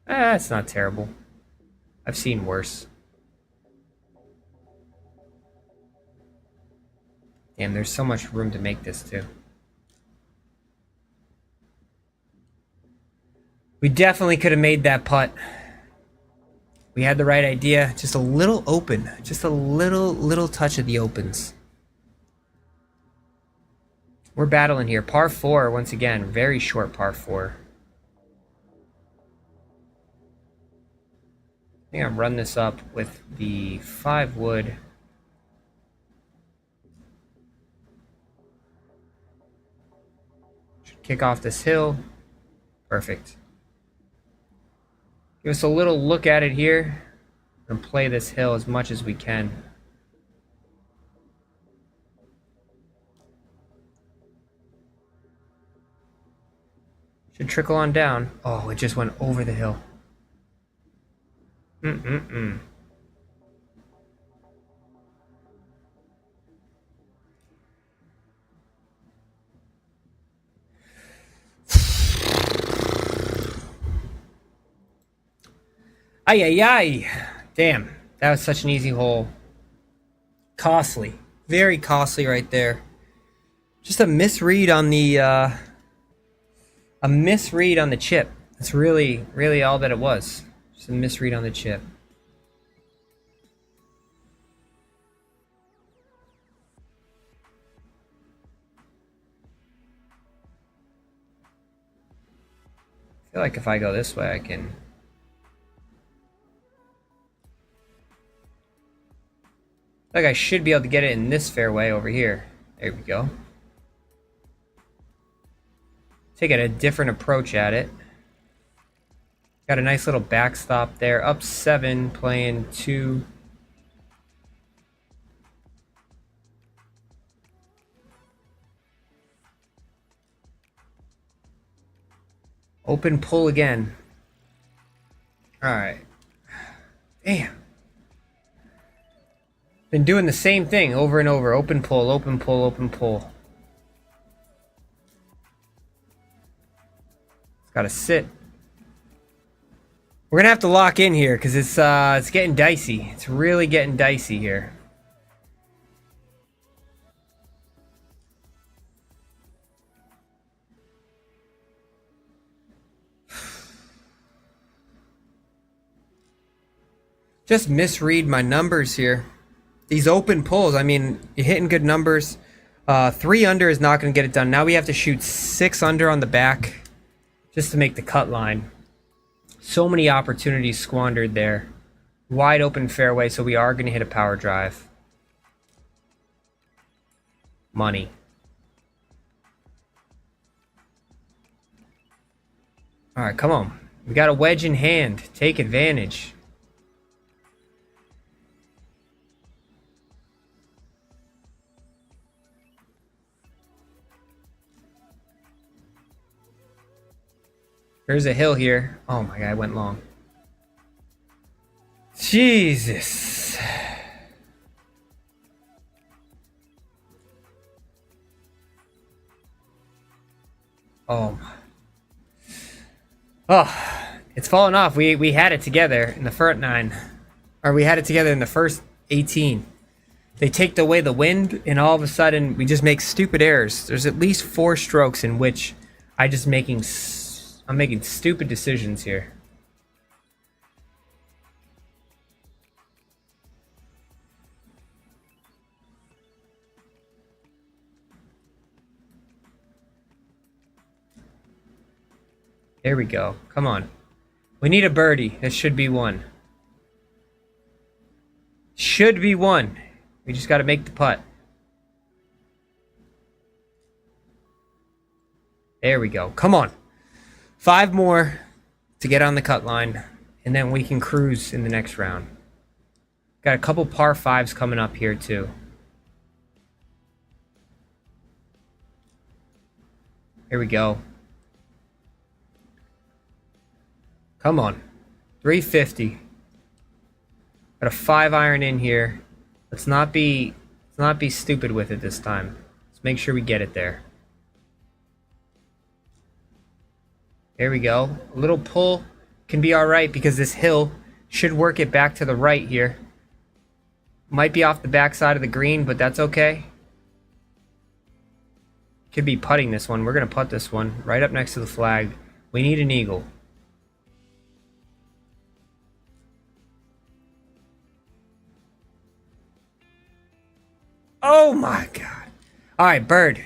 It's not terrible. I've seen worse. Damn, there's so much room to make this too. We definitely could have made that putt. We had the right idea. Just a little open. Just a little touch of the opens. We're battling here. Par 4, once again. Very short par 4. I think I'll run this up with the 5 wood. Should kick off this hill. Perfect. Give us a little look at it here. And play this hill as much as we can. Should trickle on down. Oh, it just went over the hill. Ay, ay, ay. Damn, that was such an easy hole. Costly. Very costly right there. Just a misread on the, chip. That's really all that it was. Just a misread on the chip. I feel like if I go this way, I can... Like I should be able to get it in this fairway over here. There we go. Taking a different approach at it. Got a nice little backstop there. Up 7, playing 2. Open pull again. Alright. Damn. Been doing the same thing over and over. Open pull, open pull, open pull. It's gotta sit. We're gonna have to lock in here because it's getting dicey. It's really getting dicey here. Just misread my numbers here. These open pulls, I mean, you're hitting good numbers. 3 under is not going to get it done. Now we have to shoot 6 under on the back just to make the cut line. So many opportunities squandered there. Wide open fairway, so we are going to hit a power drive. Money. All right, come on. We got a wedge in hand. Take advantage. There's a hill here. Oh my god, I went long. Jesus. Oh. Oh, it's fallen off. We had it together in the first 9. Or we had it together in the first 18. They take away the wind, and all of a sudden, we just make stupid errors. There's at least 4 strokes in which I'm making stupid decisions here. There we go. Come on. We need a birdie. This should be 1. Should be 1. We just got to make the putt. There we go. Come on. 5 more to get on the cut line, and then we can cruise in the next round. Got a couple par 5s coming up here too. Here we go. Come on. 350. Got a 5-iron in here. Let's not be stupid with it this time. Let's make sure we get it there. There we go. A little pull can be alright because this hill should work it back to the right here. Might be off the back side of the green, but that's okay. Could be putting this one. We're going to putt this one right up next to the flag. We need an eagle. Oh my god. Alright, bird.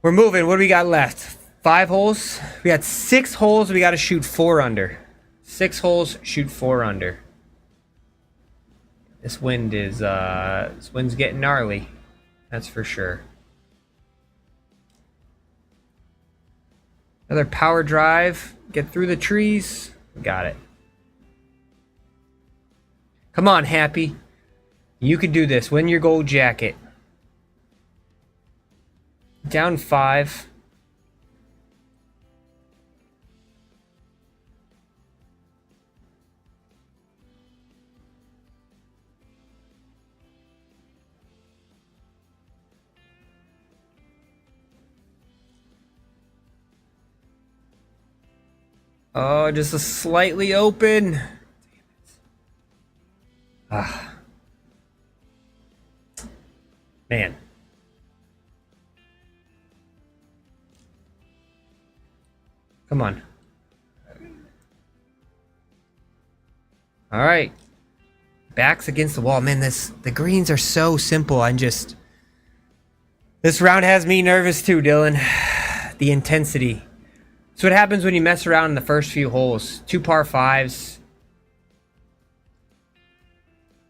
We're moving. What do we got left? 5 holes? We got 6 holes. We got to shoot 4 under. 6 holes, shoot 4 under. This wind's getting gnarly. That's for sure. Another power drive. Get through the trees. Got it. Come on, Happy. You can do this. Win your gold jacket. Down 5. Oh, just a slightly open. Damn it. Ah. Man. Come on. All right. Backs against the wall. Man, the greens are so simple. This round has me nervous too, Dylan. The intensity. So what happens when you mess around in the first few holes? 2 par 5s.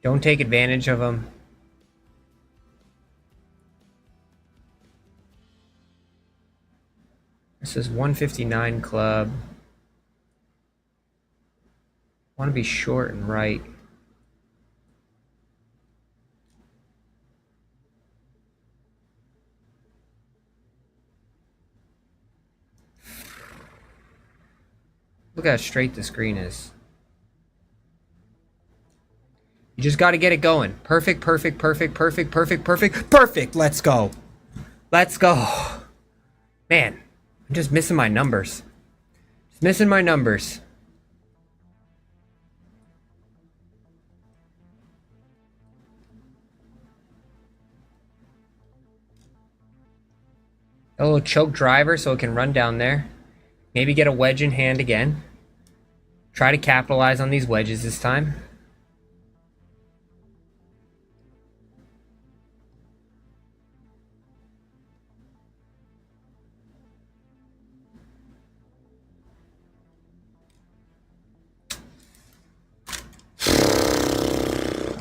Don't take advantage of them. This is 159 club. want to be short and right. Look how straight the screen is. You just got to get it going. Perfect, perfect, perfect, perfect, perfect, perfect, perfect. Let's go. Let's go. Man, I'm just missing my numbers. Just missing my numbers. A little choke driver so it can run down there. Maybe get a wedge in hand again. Try to capitalize on these wedges this time.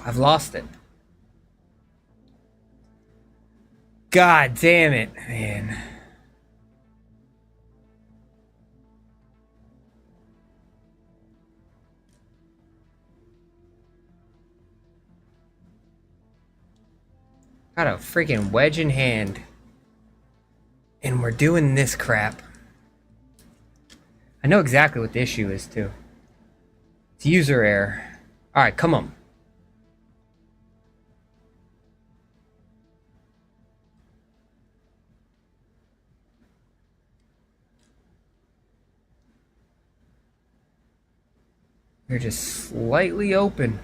I've lost it. God damn it, man. Got a freaking wedge in hand. And we're doing this crap. I know exactly what the issue is, too. It's user error. Alright, come on. You're just slightly open.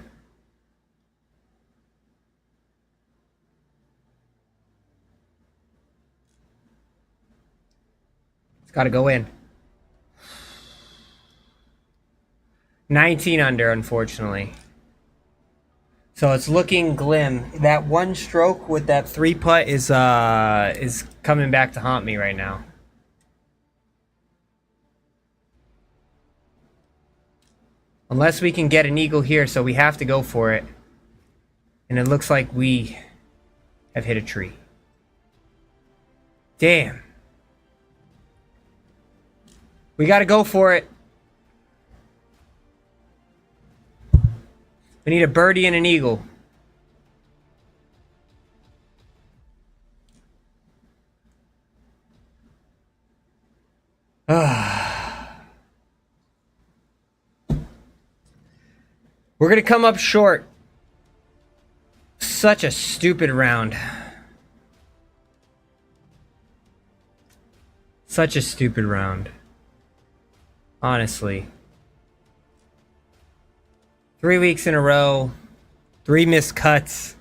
It's got to go in. 19 under, unfortunately. So it's looking glim. That one stroke with that 3-putt is coming back to haunt me right now. Unless we can get an eagle here, so we have to go for it. And it looks like we have hit a tree. Damn. We gotta go for it. We need a birdie and an eagle. We're gonna come up short. Such a stupid round. Such a stupid round. Honestly. 3 weeks in a row. 3 missed cuts.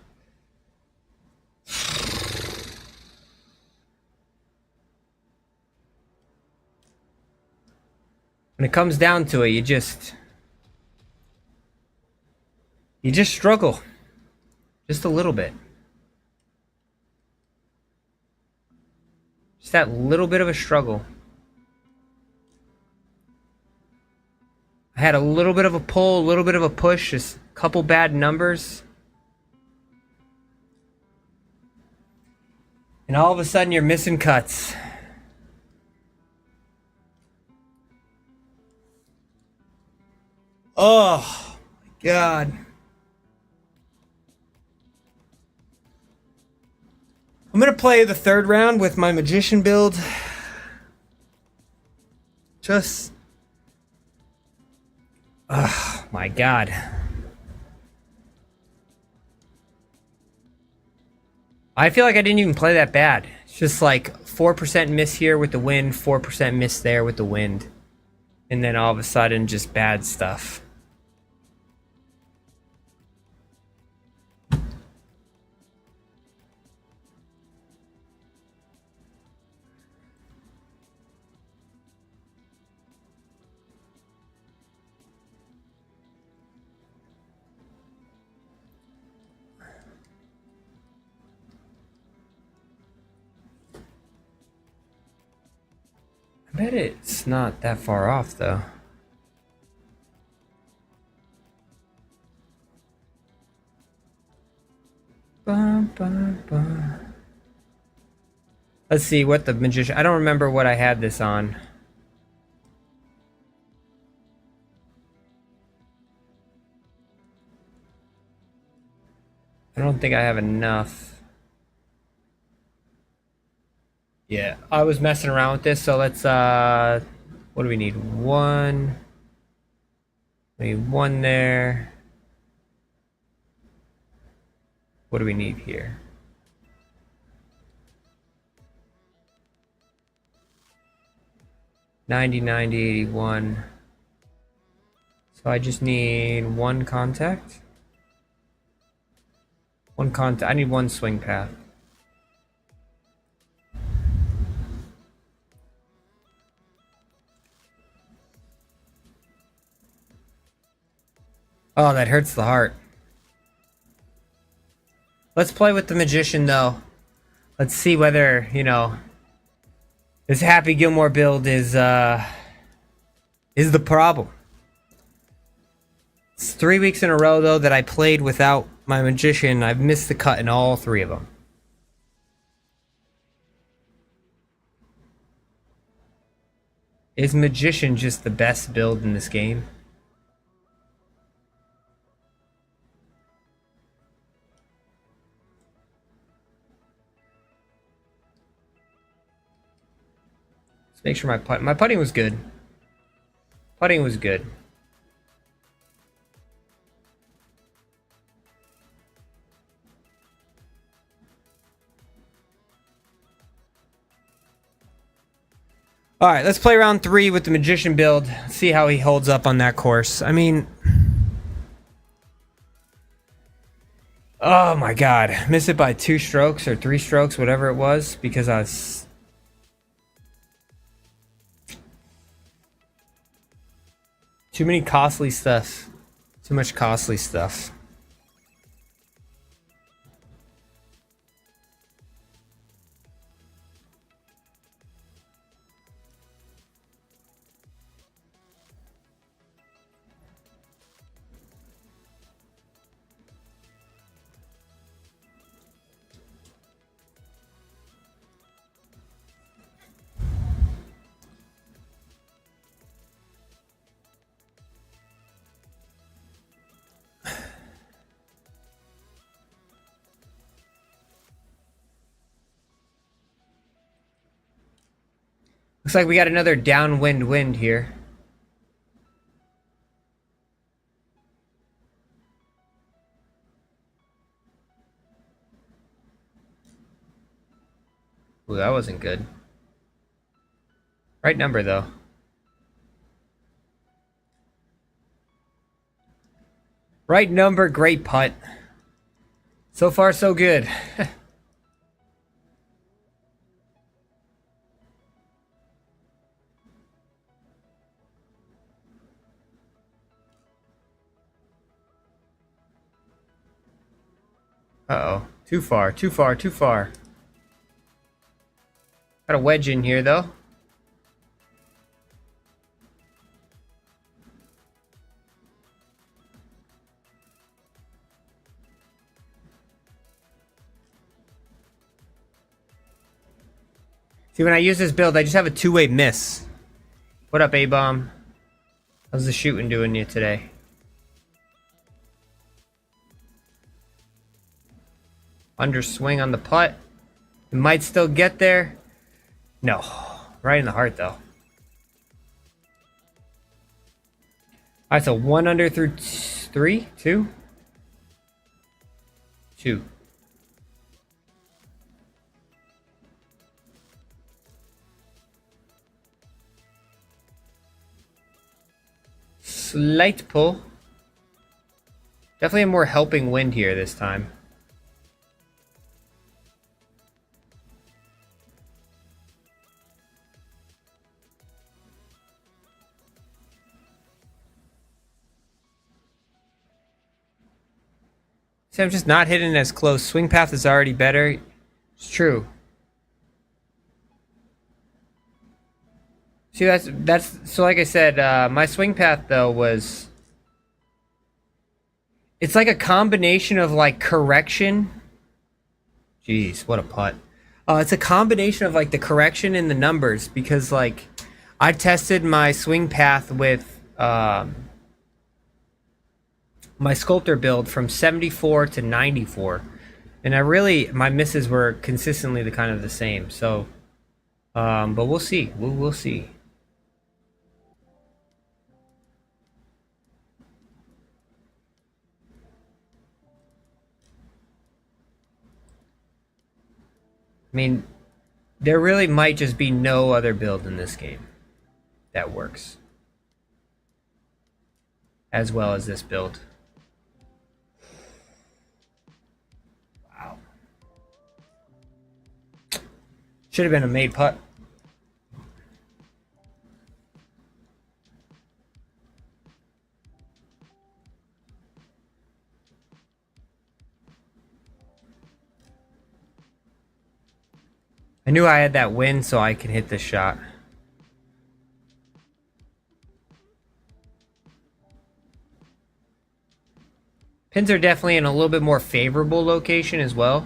When it comes down to it, you just struggle. Just a little bit. Just that little bit of a struggle. I had a little bit of a pull, a little bit of a push, just a couple bad numbers. And all of a sudden you're missing cuts. Oh my God. I'm gonna play the third round with my magician build. Just... oh my God. I feel like I didn't even play that bad. It's just like 4% miss here with the wind, 4% miss there with the wind. And then all of a sudden just bad stuff. I bet it's not that far off, though. Bum, bum, bum. Let's see what the magician... I don't remember what I had this on. I don't think I have enough. Yeah, I was messing around with this, so let's, what do we need? One. We need one there. What do we need here? $90, $90, $81. So I just need one contact. One contact. I need one swing path. Oh, that hurts the heart. Let's play with the magician, though. Let's see whether, you know, this Happy Gilmore build is the problem. It's 3 weeks in a row, though, that I played without my magician. I've missed the cut in all 3 of them. Is magician just the best build in this game? Let's make sure my putting was good. Putting was good. All right, let's play round 3 with the magician build. See how he holds up on that course. I mean, oh my God, missed it by 2 strokes or 3 strokes, whatever it was, because I was. Too many costly stuff. Too much costly stuff. Looks like we got another downwind wind here. Ooh, that wasn't good. Right number, though. Right number, great putt. So far, so good. Uh-oh. Too far, too far, too far. Got a wedge in here, though. See, when I use this build, I just have a 2-way miss. What up, A-Bomb? How's the shooting doing you today? Underswing on the putt. It might still get there. No. Right in the heart, though. Alright, so 1 under through 3? 2? 2. Slight pull. Definitely a more helping wind here this time. See, I'm just not hitting as close. Swing path is already better. It's true. See, that's so like I said, my swing path though was, it's like a combination of like correction. Jeez, what a putt. It's a combination of like the correction and the numbers, because like I tested my swing path with my sculptor build from 74 to 94, and my misses were consistently the kind of the same. So, but we'll see. We'll see. I mean, there really might just be no other build in this game that works as well as this build. Wow. Should have been a made putt. I knew I had that win so I can hit this shot. Pins are definitely in a little bit more favorable location as well.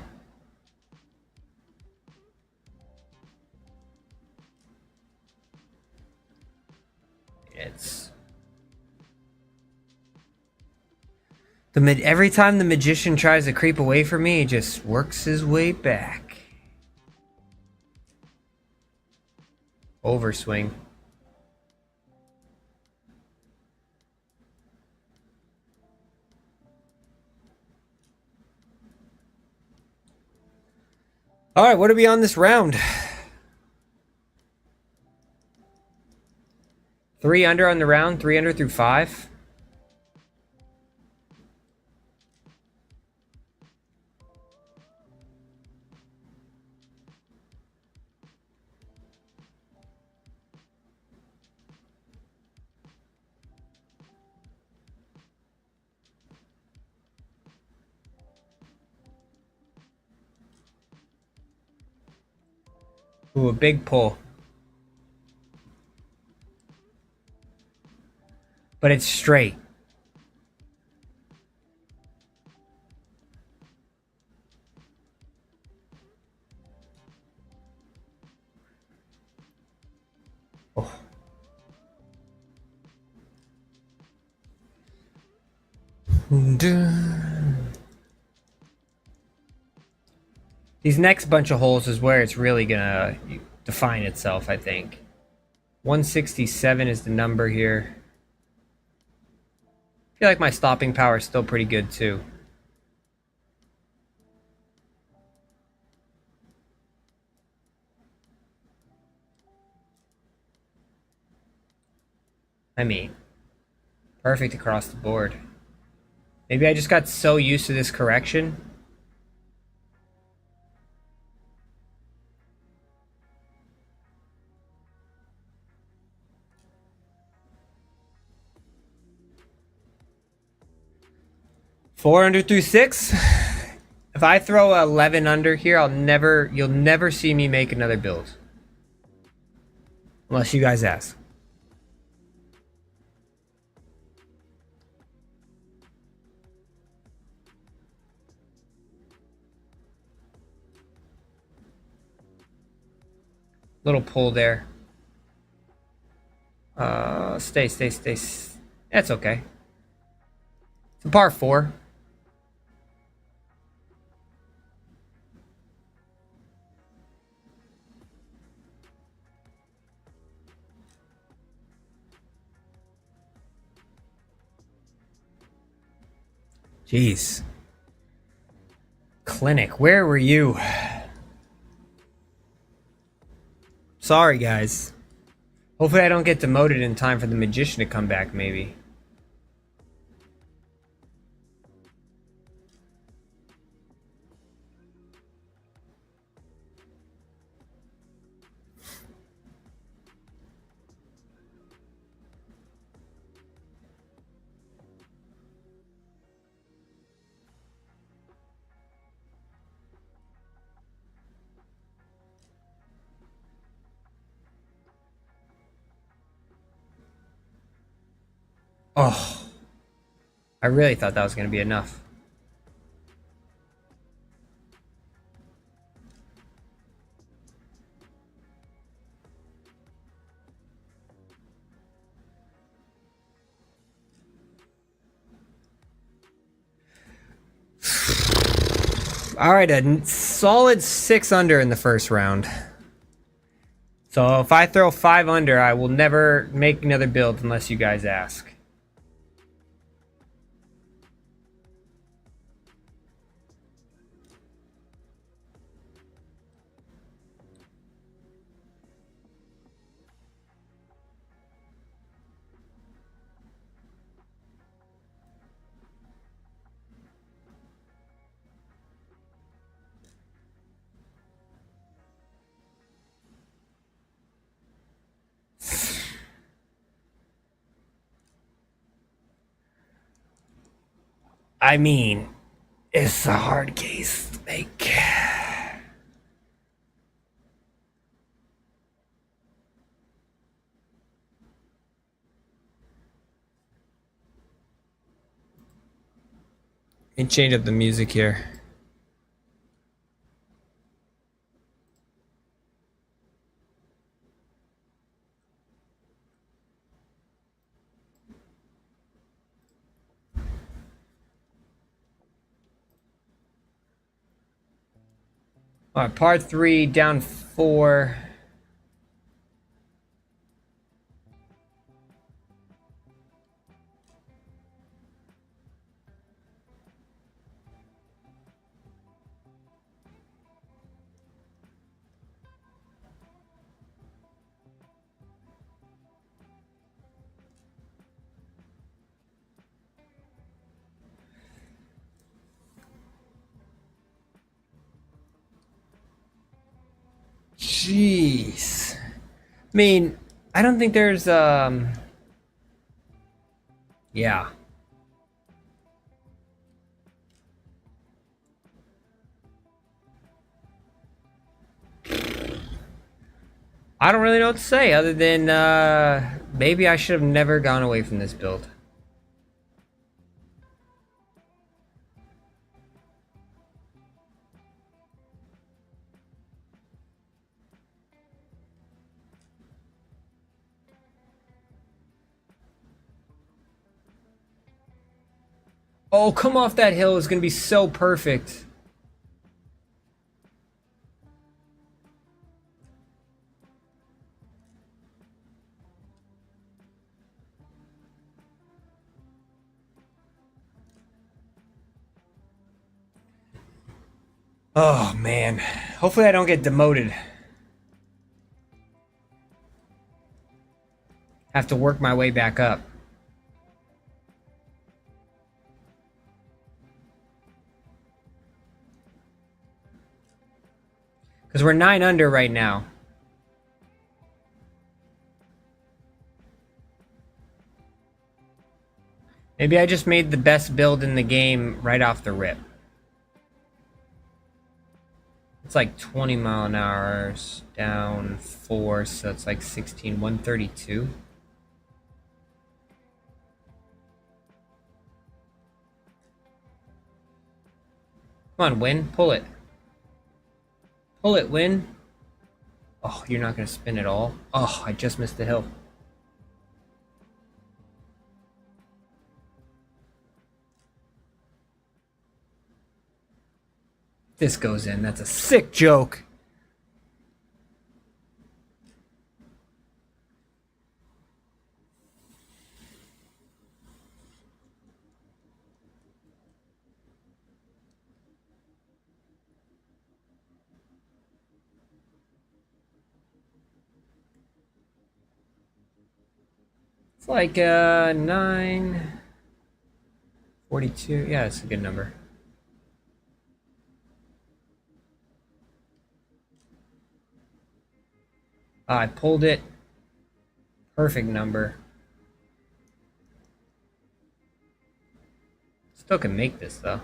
Every time the magician tries to creep away from me, he just works his way back. Overswing. All right, what are we on this round? 3 under on the round, 3 under through 5. Ooh, a big pull. But it's straight. Oh. These next bunch of holes is where it's really gonna define itself, I think. 167 is the number here. I feel like my stopping power is still pretty good too. I mean, perfect across the board. Maybe I just got so used to this correction. Four under through 6. If I throw 11 under here, you'll never see me make another build. Unless you guys ask. Little pull there. Stay. That's okay. It's a par 4. Jeez. Clinic, where were you? Sorry, guys. Hopefully I don't get demoted in time for the magician to come back, maybe. Oh. I really thought that was going to be enough. All right, a solid 6 under in the first round. So if I throw 5 under, I will never make another build unless you guys ask. I mean, it's a hard case to make. And change up the music here. All right, par 3, down 4. Jeez. I mean, I don't think there's yeah. I don't really know what to say other than maybe I should have never gone away from this build. Oh, come off that hill is going to be so perfect. Oh, man. Hopefully I don't get demoted. Have to work my way back up. Because we're 9 under right now. Maybe I just made the best build in the game right off the rip. It's like 20 mile an hour down 4, so it's like 16, 132. Come on, Win, pull it. Pull it, Win. Oh, you're not going to spin at all? Oh, I just missed the hill. This goes in. That's a sick joke. It's like 942. Yeah, it's a good number. I pulled it. Perfect number. Still can make this though.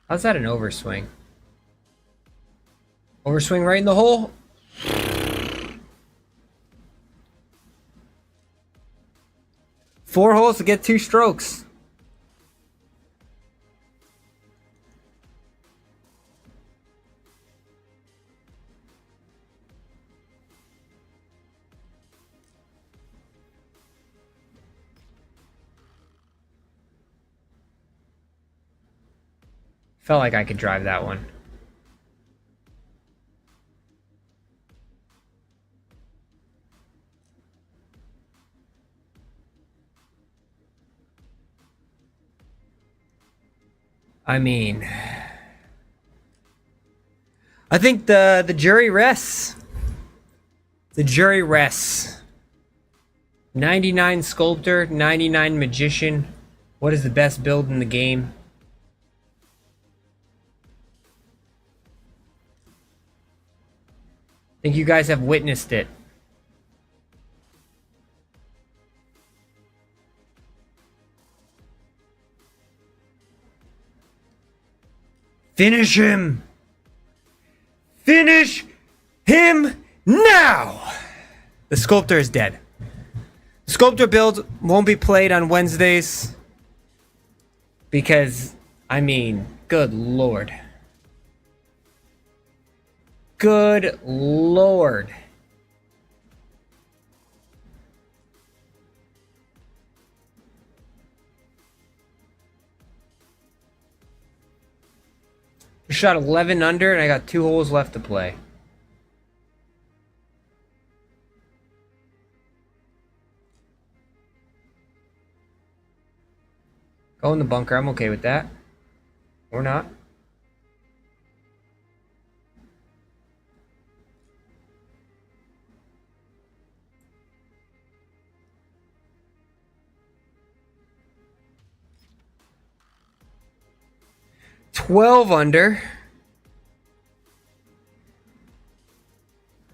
How's that an overswing? Overswing right in the hole? Four holes to get 2 strokes. Felt like I could drive that one. I mean, I think the jury rests. The jury rests. 99 Sculptor, 99 Magician. What is the best build in the game? I think you guys have witnessed it. Finish him! Finish him now! The Sculptor is dead. The Sculptor build won't be played on Wednesdays because, I mean, good lord. Good lord. Shot 11 under and I got 2 holes left to play. Go in the bunker. I'm okay with that. Or not. $12 under.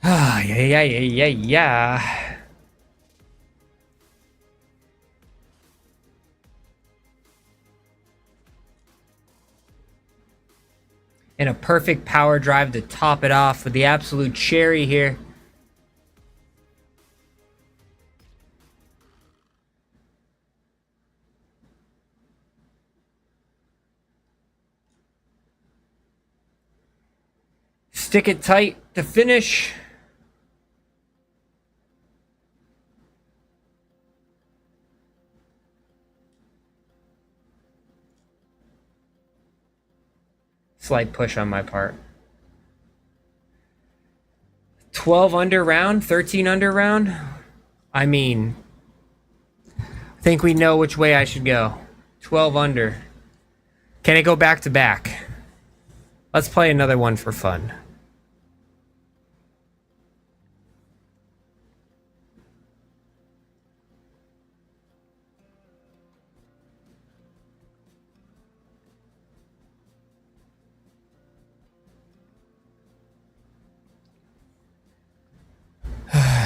Ah, yeah. And a perfect power drive to top it off with the absolute cherry here. Stick it tight to finish. Slight push on my part. 12 under round, 13 under round. I mean, I think we know which way I should go. 12 under. Can it go back to back? Let's play another one for fun.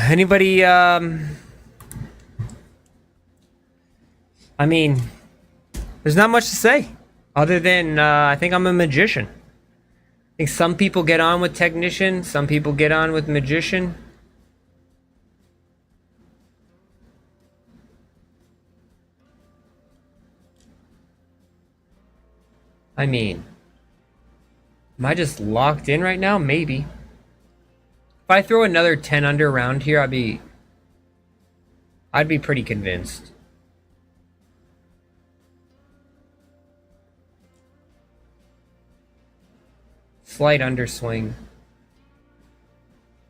Anybody, I mean, there's not much to say other than I think I'm a magician. I think some people get on with technician, some people get on with magician. I mean, am I just locked in right now? Maybe. If I throw another 10 under round here, I'd be pretty convinced. Slight underswing.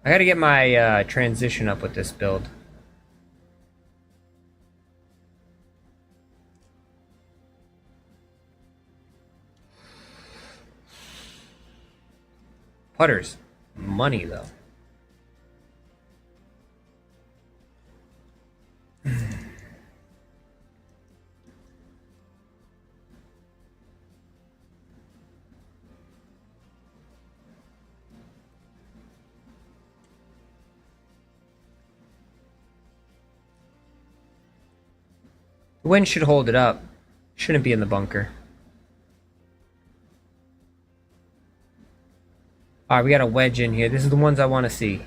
I gotta get my transition up with this build. Putter's money though. The wind should hold it up. Shouldn't be in the bunker. Alright, we got a wedge in here. This is the ones I want to see.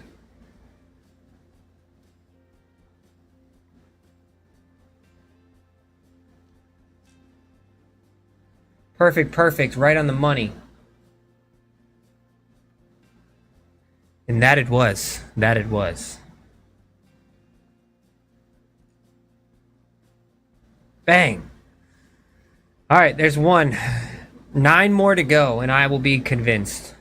Perfect. Right on the money. And that it was. Bang. Alright, there's one. 9 more to go, and I will be convinced.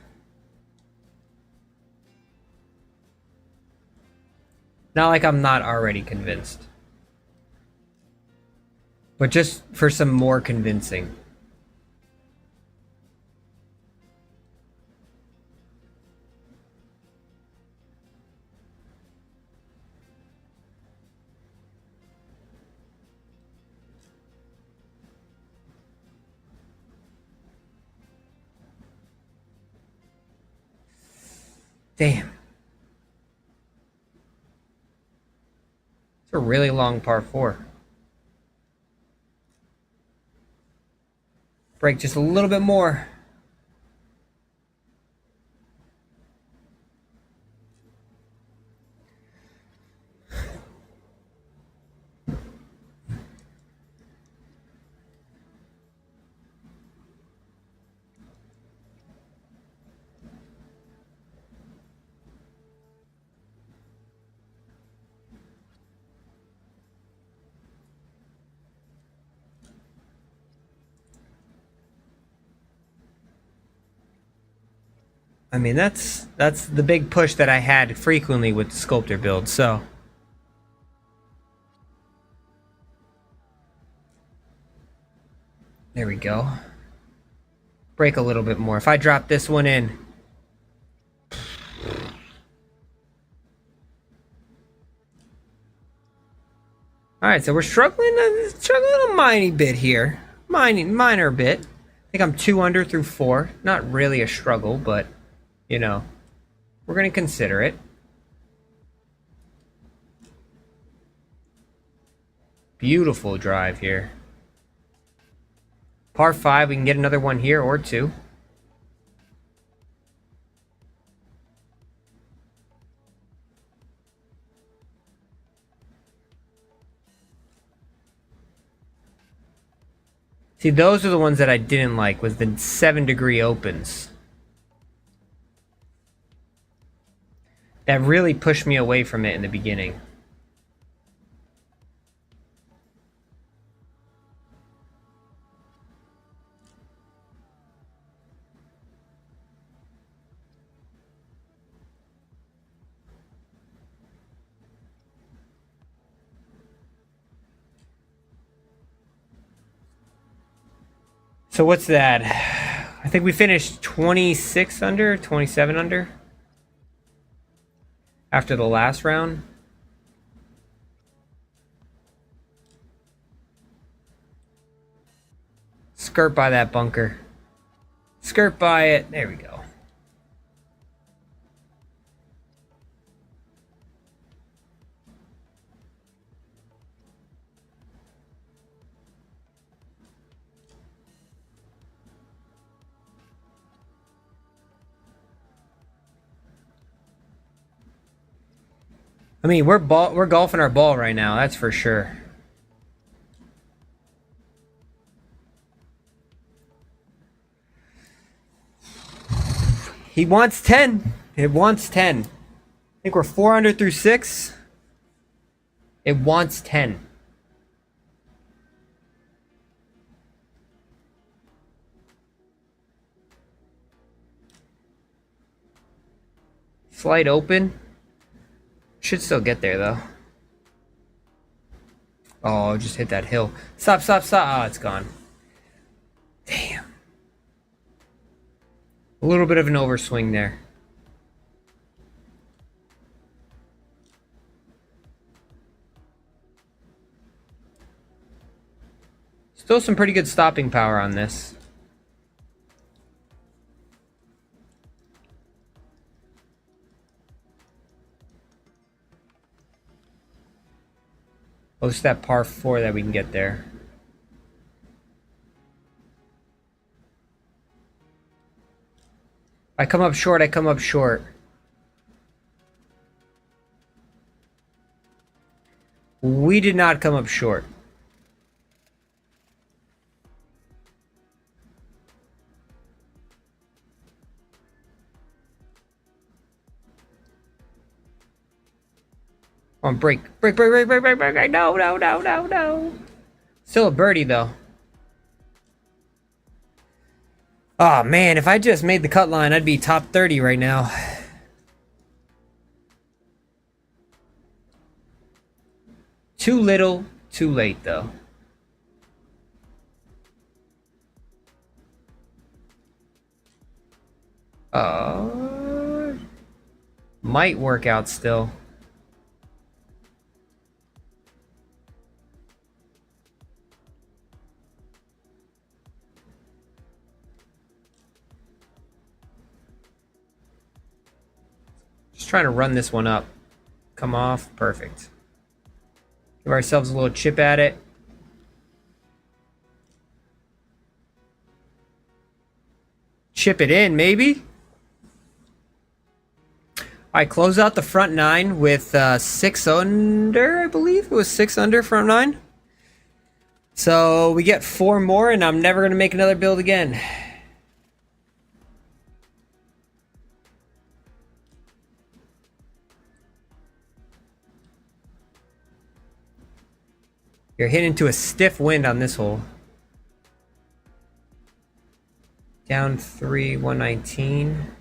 Not like I'm not already convinced. But just for some more convincing. Damn. It's a really long par 4. Break just a little bit more. I mean, that's the big push that I had frequently with the sculptor build, so. There we go. Break a little bit more. If I drop this one in. Alright, so we're struggling a minor bit here. Minor bit. I think I'm 2 under through 4. Not really a struggle, but, you know, we're going to consider it. Beautiful drive here. Par 5, we can get another one here or 2. See, those are the ones that I didn't like, was the 7-degree opens. That really pushed me away from it in the beginning. So what's that? I think we finished 26 under, 27 under after the last round. Skirt by that bunker. Skirt by it. There we go. I mean, we're golfing our ball right now, that's for sure. He wants 10. It wants 10. I think we're 4 under through 6. It wants 10. Slight open. Should still get there, though. Oh, just hit that hill. Stop, stop, stop. Oh, it's gone. Damn. A little bit of an overswing there. Still some pretty good stopping power on this. Oh, it's that par 4 that we can get there. I come up short, I come up short. We did not come up short. On break. Break, break, break, break, break, break. No, no, no, no, no. Still a birdie, though. Oh man, if I just made the cut line, I'd be top 30 right now. Too little, too late though. Might work out still. Just trying to run this one up. Come off, perfect. Give ourselves a little chip at it. Chip it in, maybe? I close out the front nine with 6 under, I believe. It was 6 under front nine. So we get 4 more, and I'm never going to make another build again. You're hitting into a stiff wind on this hole. Down 3, 119.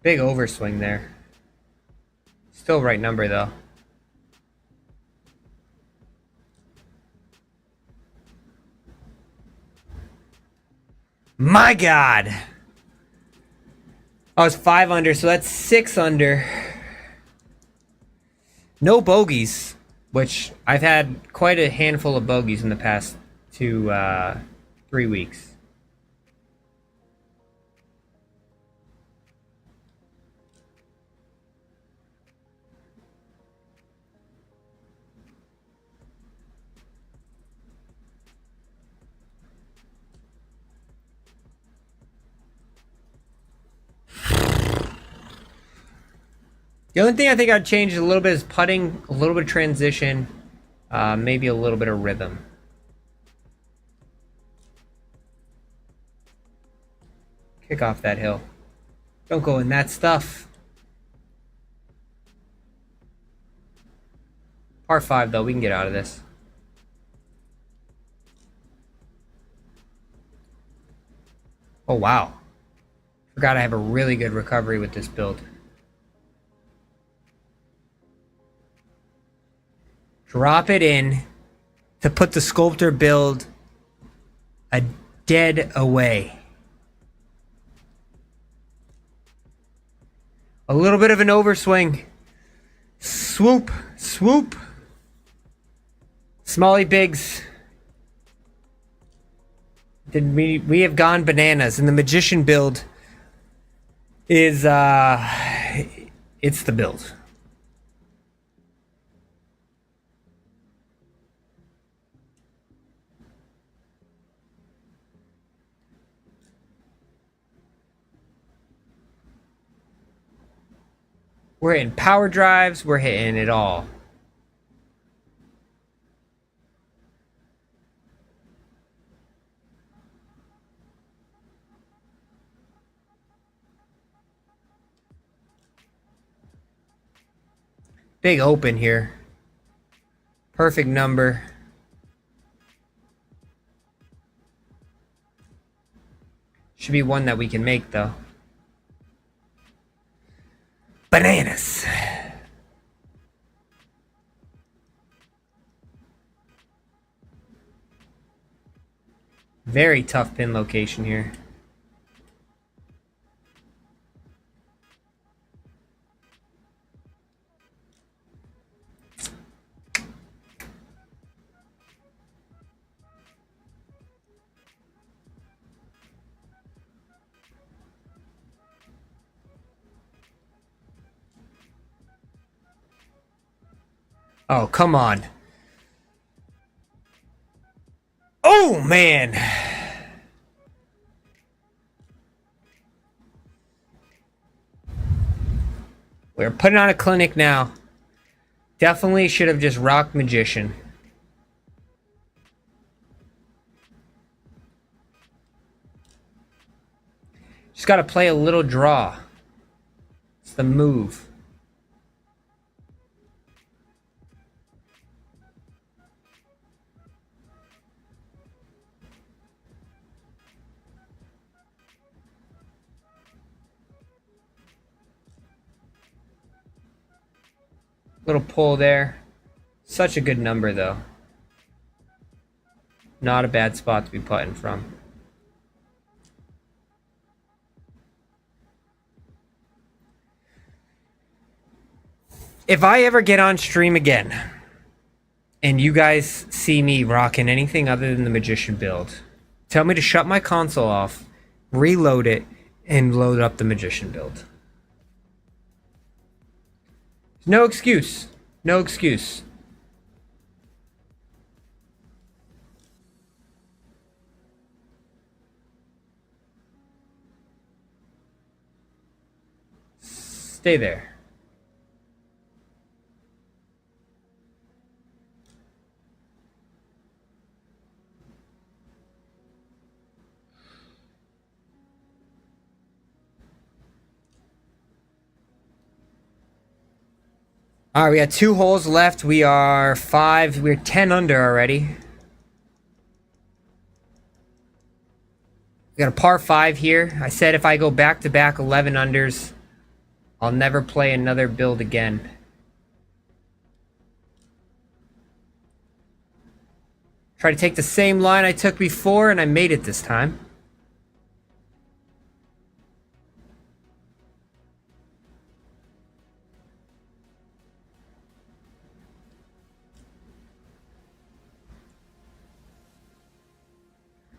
Big overswing there. Still right number though. My God! Oh, it's 5 under, so that's 6 under. No bogeys, which I've had quite a handful of bogeys in the past 3 weeks. The only thing I think I'd change a little bit is putting, a little bit of transition, maybe a little bit of rhythm. Kick off that hill. Don't go in that stuff. Par 5 though, we can get out of this. Oh wow. Forgot I have a really good recovery with this build. Drop it in to put the sculptor build a dead away. A little bit of an overswing. Swoop, swoop. Smalley Biggs. We have gone bananas, and the magician build is it's the build. We're hitting power drives, we're hitting it all. Big open here. Perfect number. Should be one that we can make though. Bananas. Very tough pin location here. Oh, come on. Oh, man. We're putting on a clinic now. Definitely should have just rocked Magician. Just got to play a little draw. It's the move. Little pull there. Such a good number, though. Not a bad spot to be putting from. If I ever get on stream again, and you guys see me rocking anything other than the Magician build, tell me to shut my console off, reload it, and load up the Magician build. No excuse. No excuse. Stay there. All right, we got 2 holes left. We're 10 under already. We got a par 5 here. I said if I go back-to-back 11 unders, I'll never play another build again. Try to take the same line I took before, and I made it this time.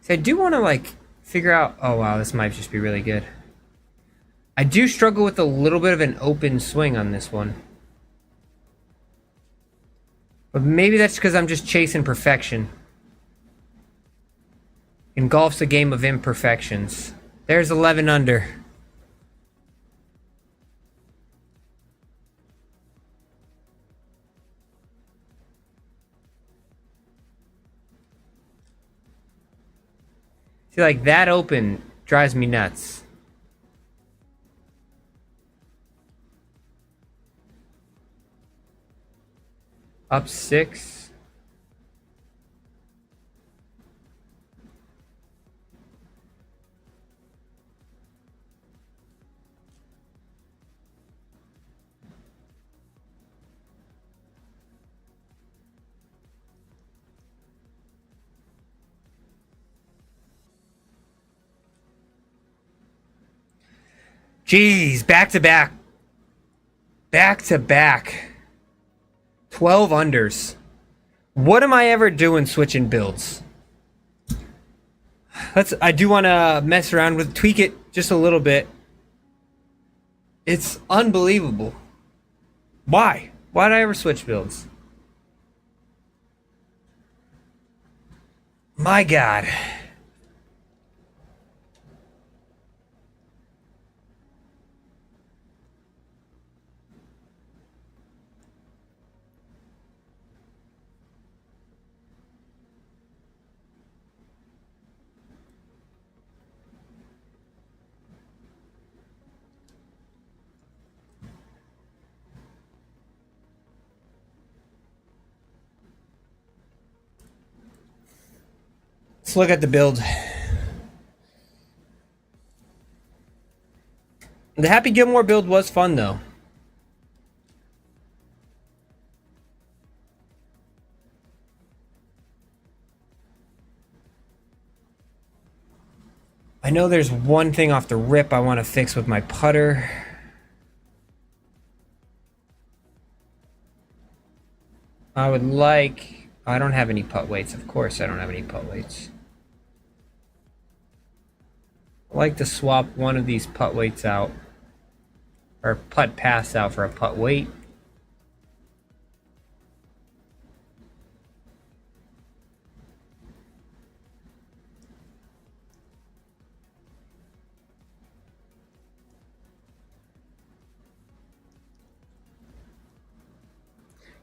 So I do want to, like, figure out... Oh, wow, this might just be really good. I do struggle with a little bit of an open swing on this one. But maybe that's because I'm just chasing perfection. And golf's a game of imperfections. There's 11 under. See, like, that open drives me nuts. Up 6. Jeez, back to back. Back to back. 12 unders. What am I ever doing switching builds? I do want to mess around with, tweak it just a little bit. It's unbelievable. Why? Why did I ever switch builds? My God. Let's look at the build. The Happy Gilmore build was fun, though. I know there's one thing off the rip I want to fix with my putter. I would like... I don't have any putt weights. Of course I don't have any putt weights. I'd like to swap one of these putt weights out. Or putt pass out for a putt weight.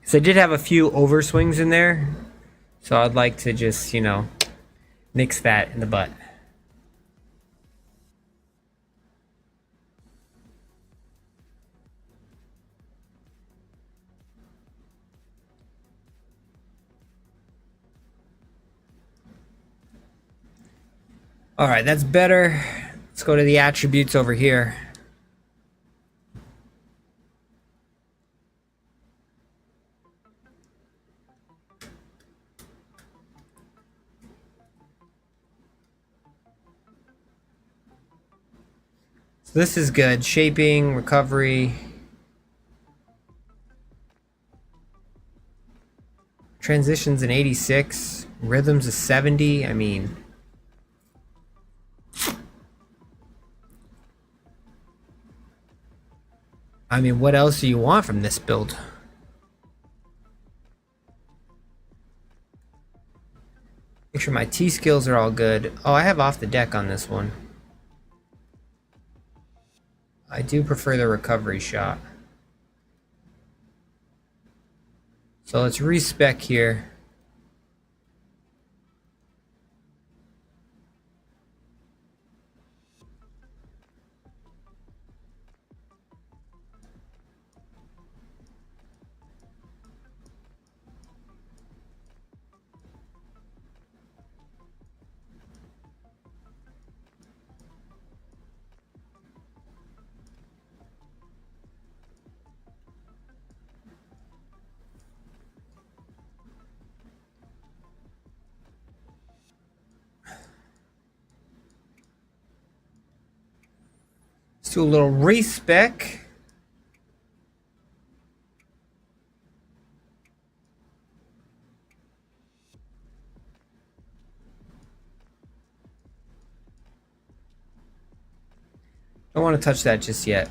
So I did have a few overswings in there. So I'd like to just, you know, nix that in the butt. All right, that's better. Let's go to the attributes over here. So this is good. Shaping, recovery. Transitions an 86. Rhythms a 70. I mean... what else do you want from this build? Make sure my T skills are all good. Oh, I have off the deck on this one. I do prefer the recovery shot. So let's respec here. Let's do a little respec. Don't want to touch that just yet.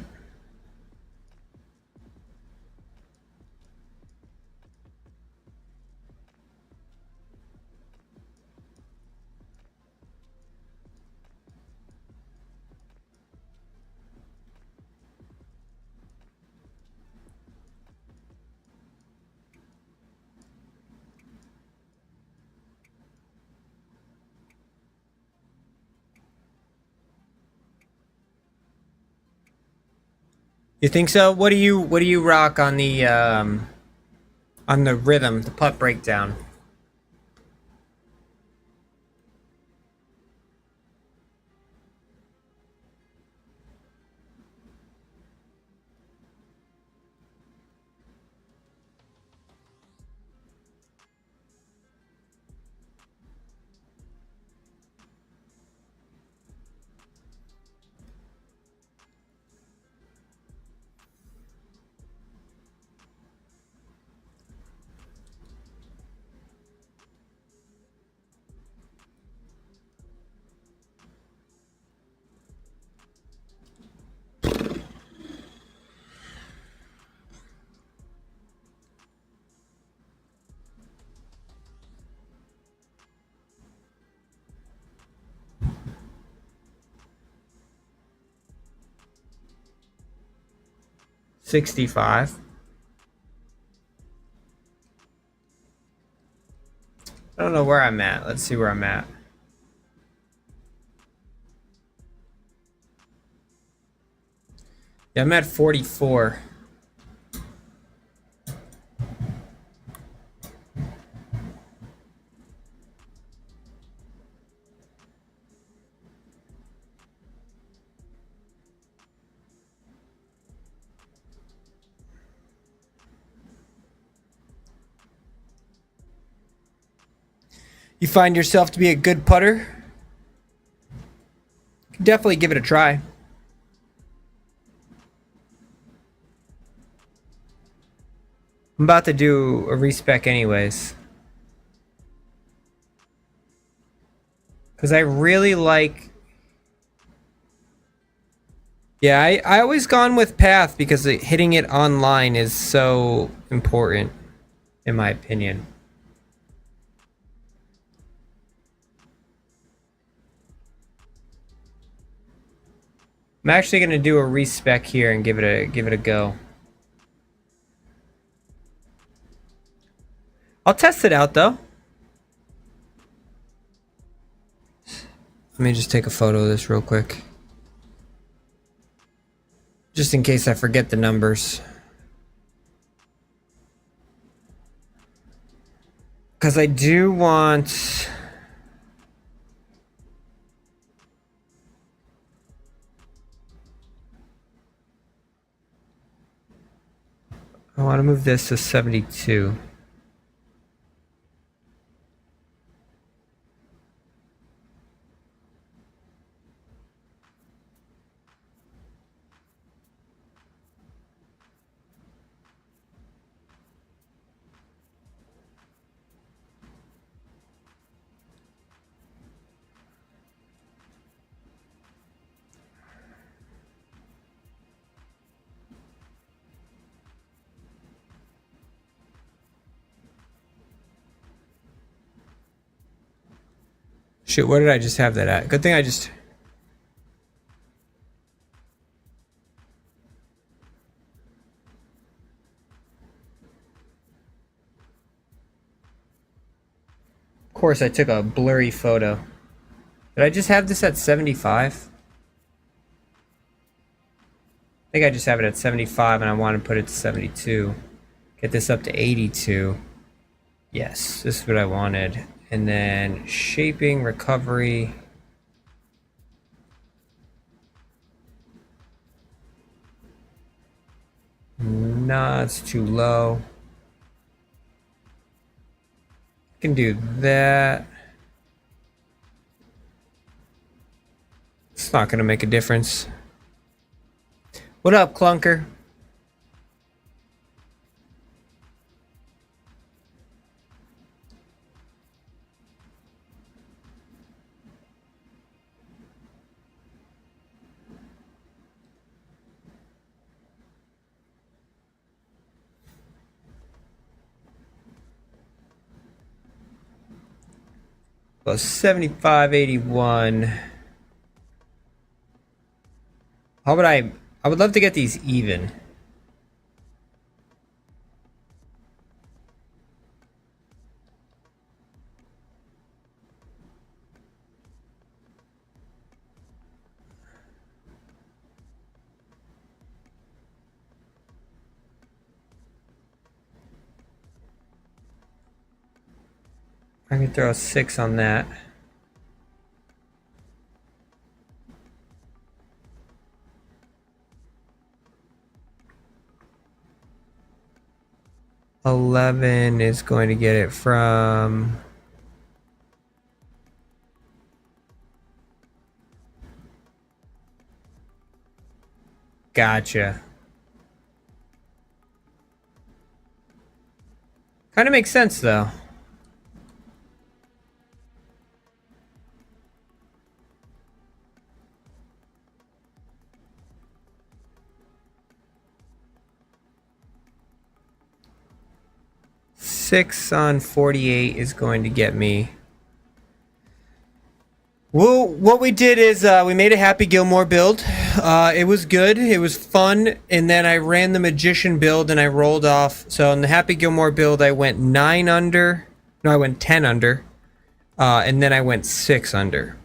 You think so? What do you rock on the rhythm, the putt breakdown? $65. I don't know where I'm at. Let's see where I'm at. Yeah, I'm at 44. You find yourself to be a good putter? Definitely give it a try. I'm about to do a respec anyways. Because I really like... Yeah, I always gone with path because hitting it online is so important, in my opinion. I'm actually going to do a respec here and give it a go. I'll test it out though. Let me just take a photo of this real quick. Just in case I forget the numbers. Because I do want... want to move this to 72. Shit, what did I just have that at? Good thing I just... Of course, I took a blurry photo. Did I just have this at 75? I think I just have it at 75 and I want to put it to 72. Get this up to 82. Yes, this is what I wanted. And then shaping, recovery. Nah, it's too low. Can do that. It's not gonna make a difference. What up, Clunker? Plus 75.81. How would I would love to get these even. I can throw a 6 on that. $11 is going to get it from... Gotcha. Kind of makes sense, though. Six on 48 is going to get me. Well, what we did is we made a Happy Gilmore build. It was good. It was fun. And then I ran the Magician build and I rolled off. So in the Happy Gilmore build, I went 9 under. No, I went 10 under. And then I went 6 under.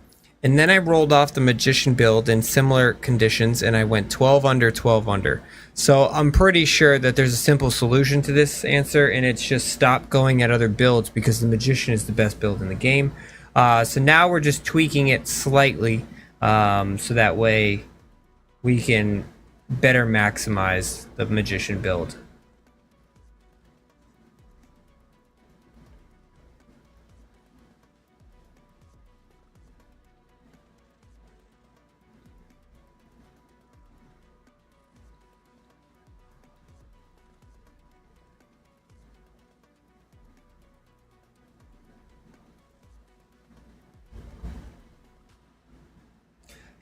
And then I rolled off the Magician build in similar conditions and I went 12 under, 12 under. So I'm pretty sure that there's a simple solution to this answer, and it's just stop going at other builds because the Magician is the best build in the game. So now we're just tweaking it slightly so that way we can better maximize the Magician build.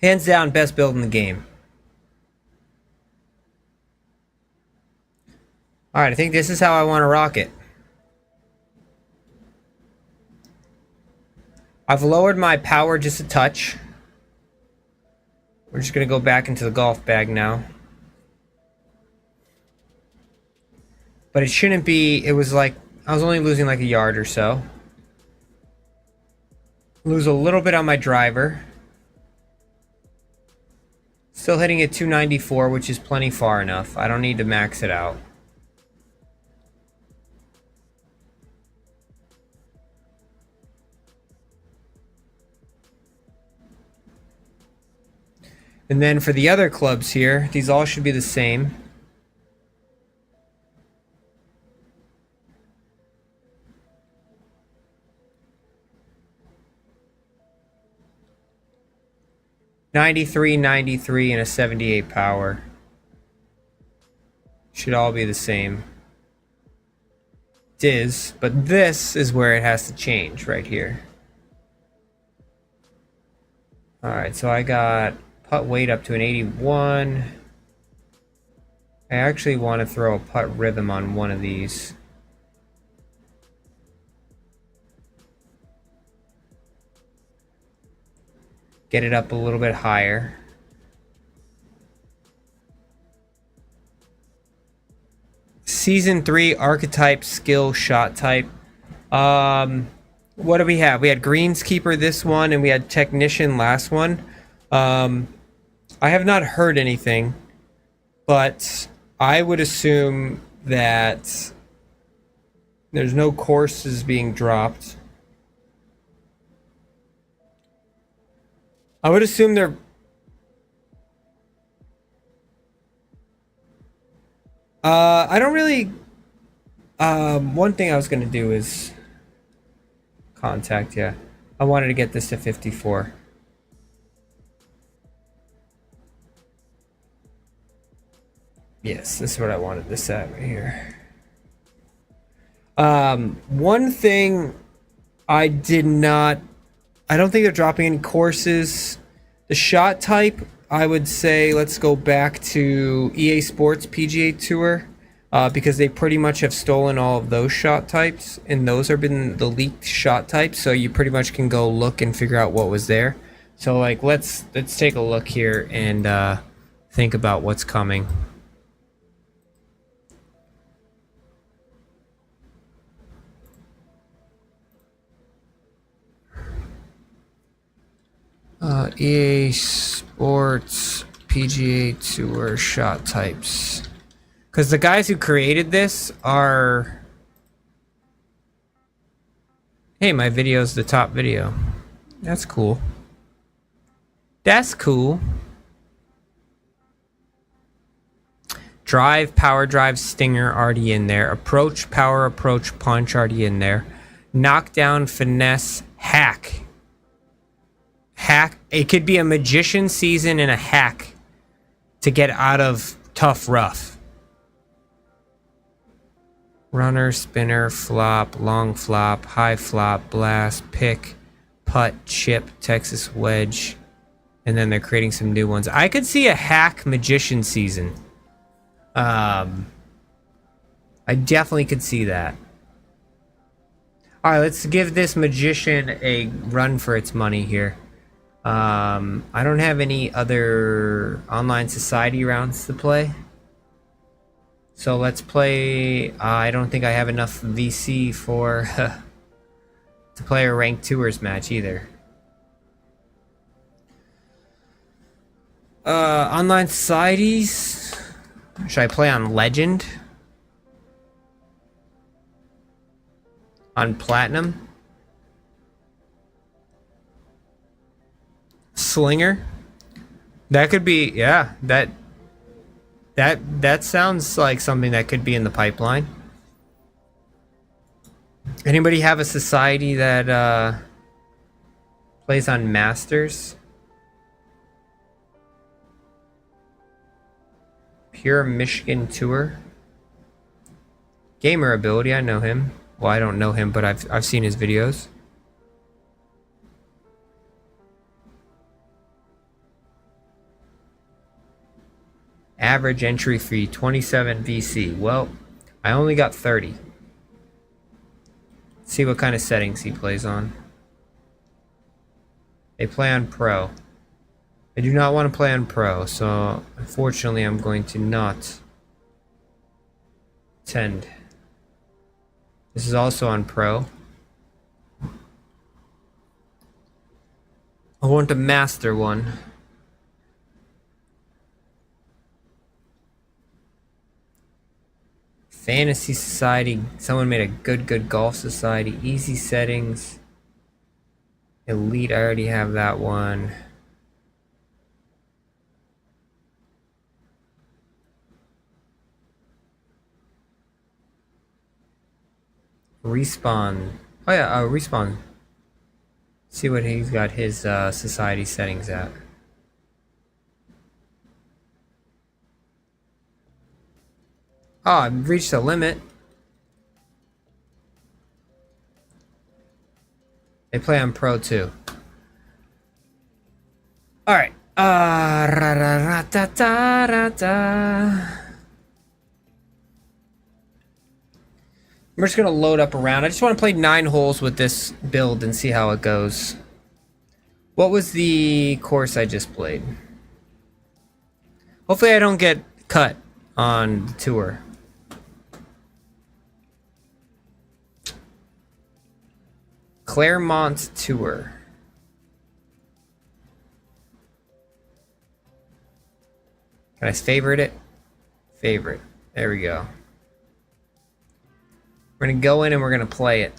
Hands down, best build in the game. Alright, I think this is how I want to rock it. I've lowered my power just a touch. We're just going to go back into the golf bag now. But it shouldn't be, it was like, I was only losing like a yard or so. Lose a little bit on my driver. Still hitting at 294, which is plenty far enough. I don't need to max it out. And then for the other clubs here, these all should be the same. 93, 93, and a 78 power. Should all be the same. It is, but this is where it has to change right here. Alright, so I got putt weight up to an 81. I actually want to throw a putt rhythm on one of these. Get it up a little bit higher. Season 3 archetype skill shot type. What do we have? We had greenskeeper this one, and we had technician last one. I have not heard anything, but I would assume that there's no courses being dropped. I would assume they're... I don't really... one thing I was going to do is... contact, yeah. I wanted to get this to 54. Yes, this is what I wanted this at right here. One thing I don't think they're dropping any courses. The shot type, I would say let's go back to EA Sports PGA Tour, because they pretty much have stolen all of those shot types, and those have been the leaked shot types, so you pretty much can go look and figure out what was there. So like let's take a look here and think about what's coming. EA Sports PGA Tour shot types. Because the guys who created this are... Hey, my video's the top video. That's cool. That's cool. Drive, power drive, stinger already in there. Approach, power, approach, punch already in there. Knockdown, finesse, hack. Hack. It could be a magician season and a hack to get out of tough rough. Runner, spinner, flop, long flop, high flop, blast, pick, putt, chip, Texas wedge, and then they're creating some new ones. I could see a hack magician season. I definitely could see that. All right, let's give this magician a run for its money here. I don't have any other online society rounds to play. So let's play... I don't think I have enough VC for... to play a ranked tours match either. Online societies... Should I play on Legend? On Platinum? Slinger? That could be... Yeah, that sounds like something that could be in the pipeline. Anybody have a society that plays on Masters? Pure Michigan Tour. Gamer ability, I know him. Well, I don't know him, but I've seen his videos. Average entry fee 27 VC. Well, I only got 30. Let's see what kind of settings he plays on. They play on Pro. I do not want to play on Pro, so unfortunately I'm going to not attend. This is also on Pro. I want to master one. Fantasy Society. Someone made a good golf society. Easy settings. Elite, I already have that one. Respawn. Oh yeah, Respawn. See what he's got his society settings at. Oh, I've reached the limit. They play on Pro too. All right. I'm just gonna load up around. I just want to play 9 holes with this build and see how it goes. What was the course I just played? Hopefully I don't get cut on the tour. Claremont Tour. Can I favorite it? Favorite. There we go. We're gonna go in and we're gonna play it.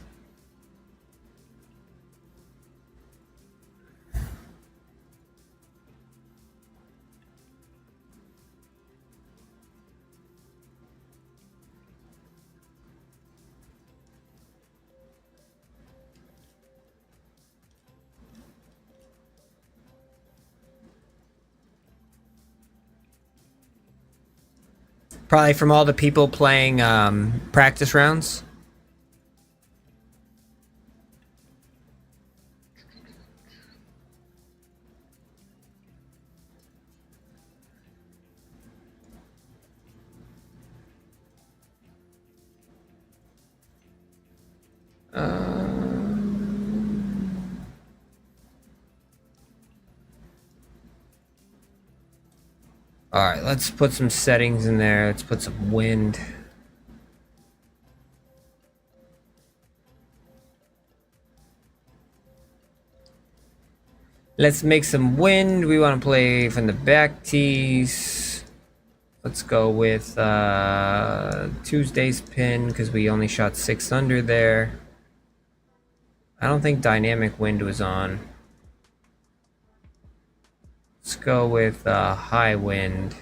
Probably from all the people playing practice rounds. Alright, let's put some settings in there. Let's put some wind. Let's make some wind. We want to play from the back tees. Let's go with Tuesday's pin because we only shot 6 under there. I don't think dynamic wind was on. Let's go with high wind.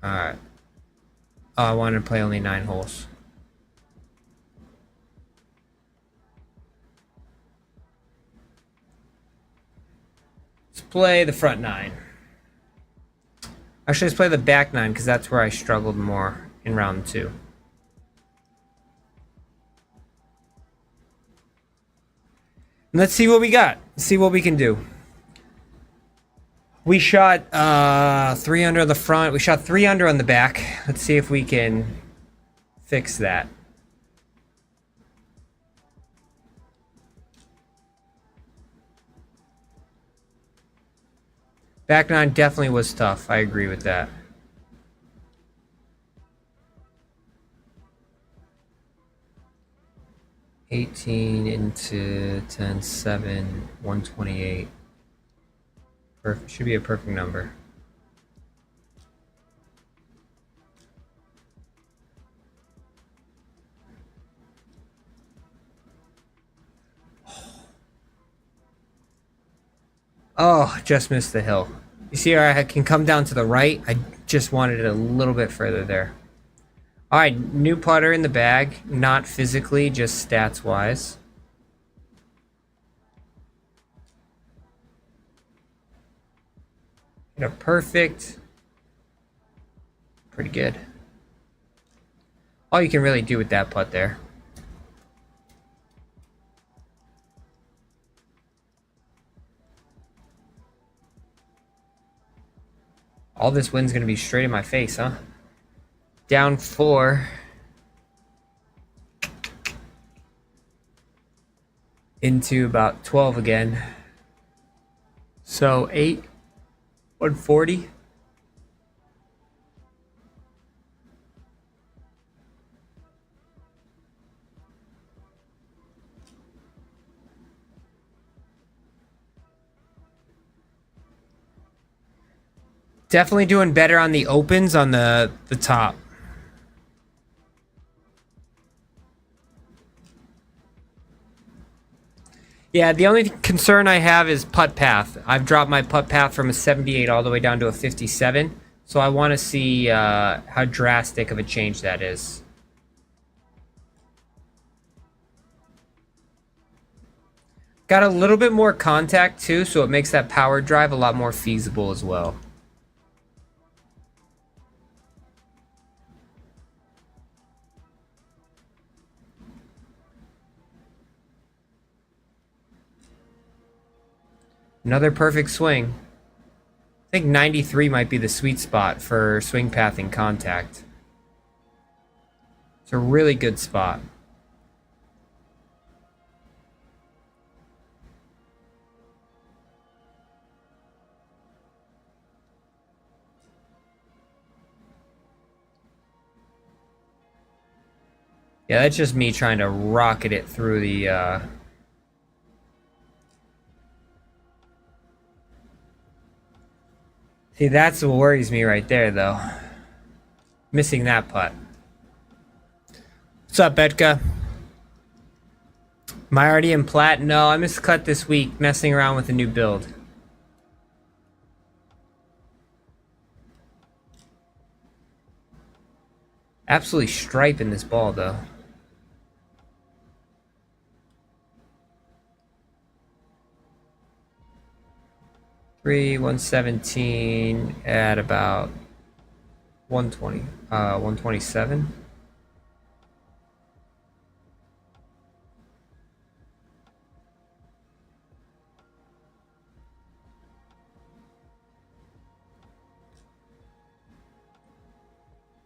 Alright. Oh, I wanted to play only 9 holes. Let's play the front 9. Actually, let's play the back 9 because that's where I struggled more in round 2. And let's see what we got. See what we can do. We shot 3 under on the front. We shot 3 under on the back. Let's see if we can fix that. Back 9 definitely was tough. I agree with that. $18 into 10, 7, 128. Perfect. Should be a perfect number. Oh, just missed the hill. You see how I can come down to the right? I just wanted it a little bit further there. Alright, new putter in the bag. Not physically, just stats-wise. Hit a perfect. Pretty good. All you can really do with that putt there. All this wind's gonna be straight in my face, huh? Down 4. Into about 12 again. So 8, 140. Definitely doing better on the opens on the top. Yeah, the only concern I have is putt path. I've dropped my putt path from a 78 all the way down to a 57. So I want to see how drastic of a change that is. Got a little bit more contact too, so it makes that power drive a lot more feasible as well. Another perfect swing. I think 93 might be the sweet spot for swing pathing contact. It's a really good spot. Yeah, that's just me trying to rocket it through the, See, that's what worries me right there, though. Missing that putt. What's up, Betka? Am I already in plat? No, I missed a cut this week, messing around with a new build. Absolutely striping this ball, though. Three 117 at about 120, 127.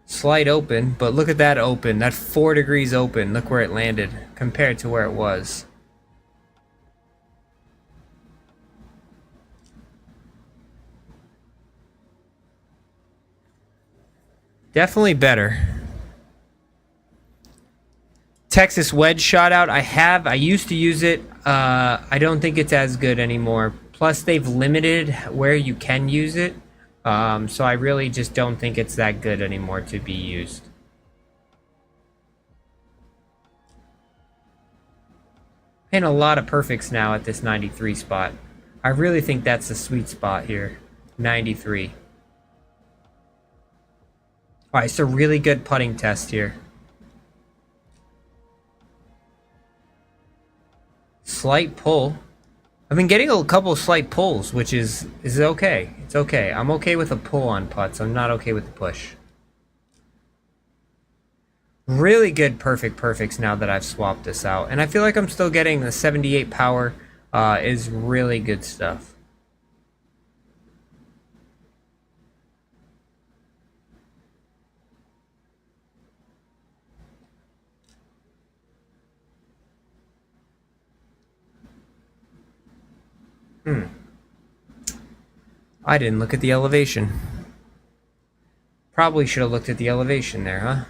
Slight open, but look at that open. That 4 degrees open. Look where it landed compared to where it was. Definitely better. Texas wedge shot out. I used to use it. I don't think it's as good anymore. Plus, they've limited where you can use it. So I really just don't think it's that good anymore to be used. Hitting a lot of perfects now at this 93 spot. I really think that's the sweet spot here. 93. Alright, it's a really good putting test here. Slight pull. I've been getting a couple of slight pulls, which is okay. It's okay. I'm okay with a pull on putts. I'm not okay with the push. Really good perfects now that I've swapped this out. And I feel like I'm still getting the 78 power is really good stuff. I didn't look at the elevation. Probably should have looked at the elevation there, huh?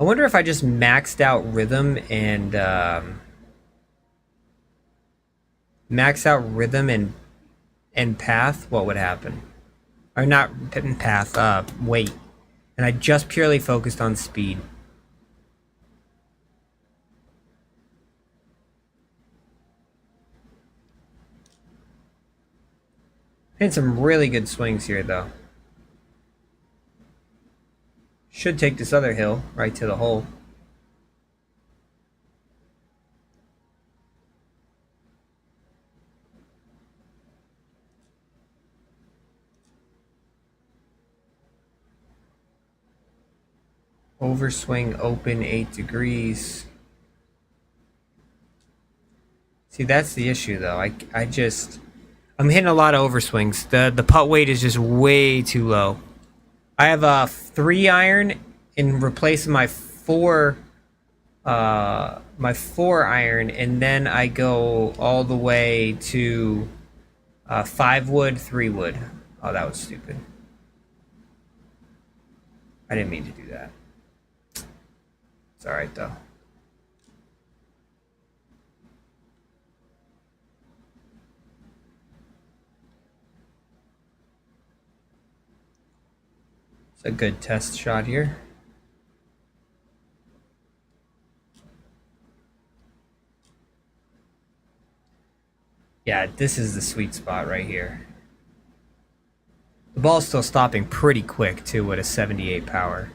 I wonder if I just maxed out rhythm and path, what would happen? Or not path, weight. And I just purely focused on speed. Hitting some really good swings here, though. Should take this other hill right to the hole. Overswing open 8 degrees. See, that's the issue, though. I'm hitting a lot of overswings. The putt weight is just way too low. I have a 3 iron in replace of my 4 iron, and then I go all the way to 5 wood, 3 wood. Oh, that was stupid. I didn't mean to do that. It's alright, though. It's a good test shot here. Yeah, this is the sweet spot right here. The ball's still stopping pretty quick, too, with a 78 power.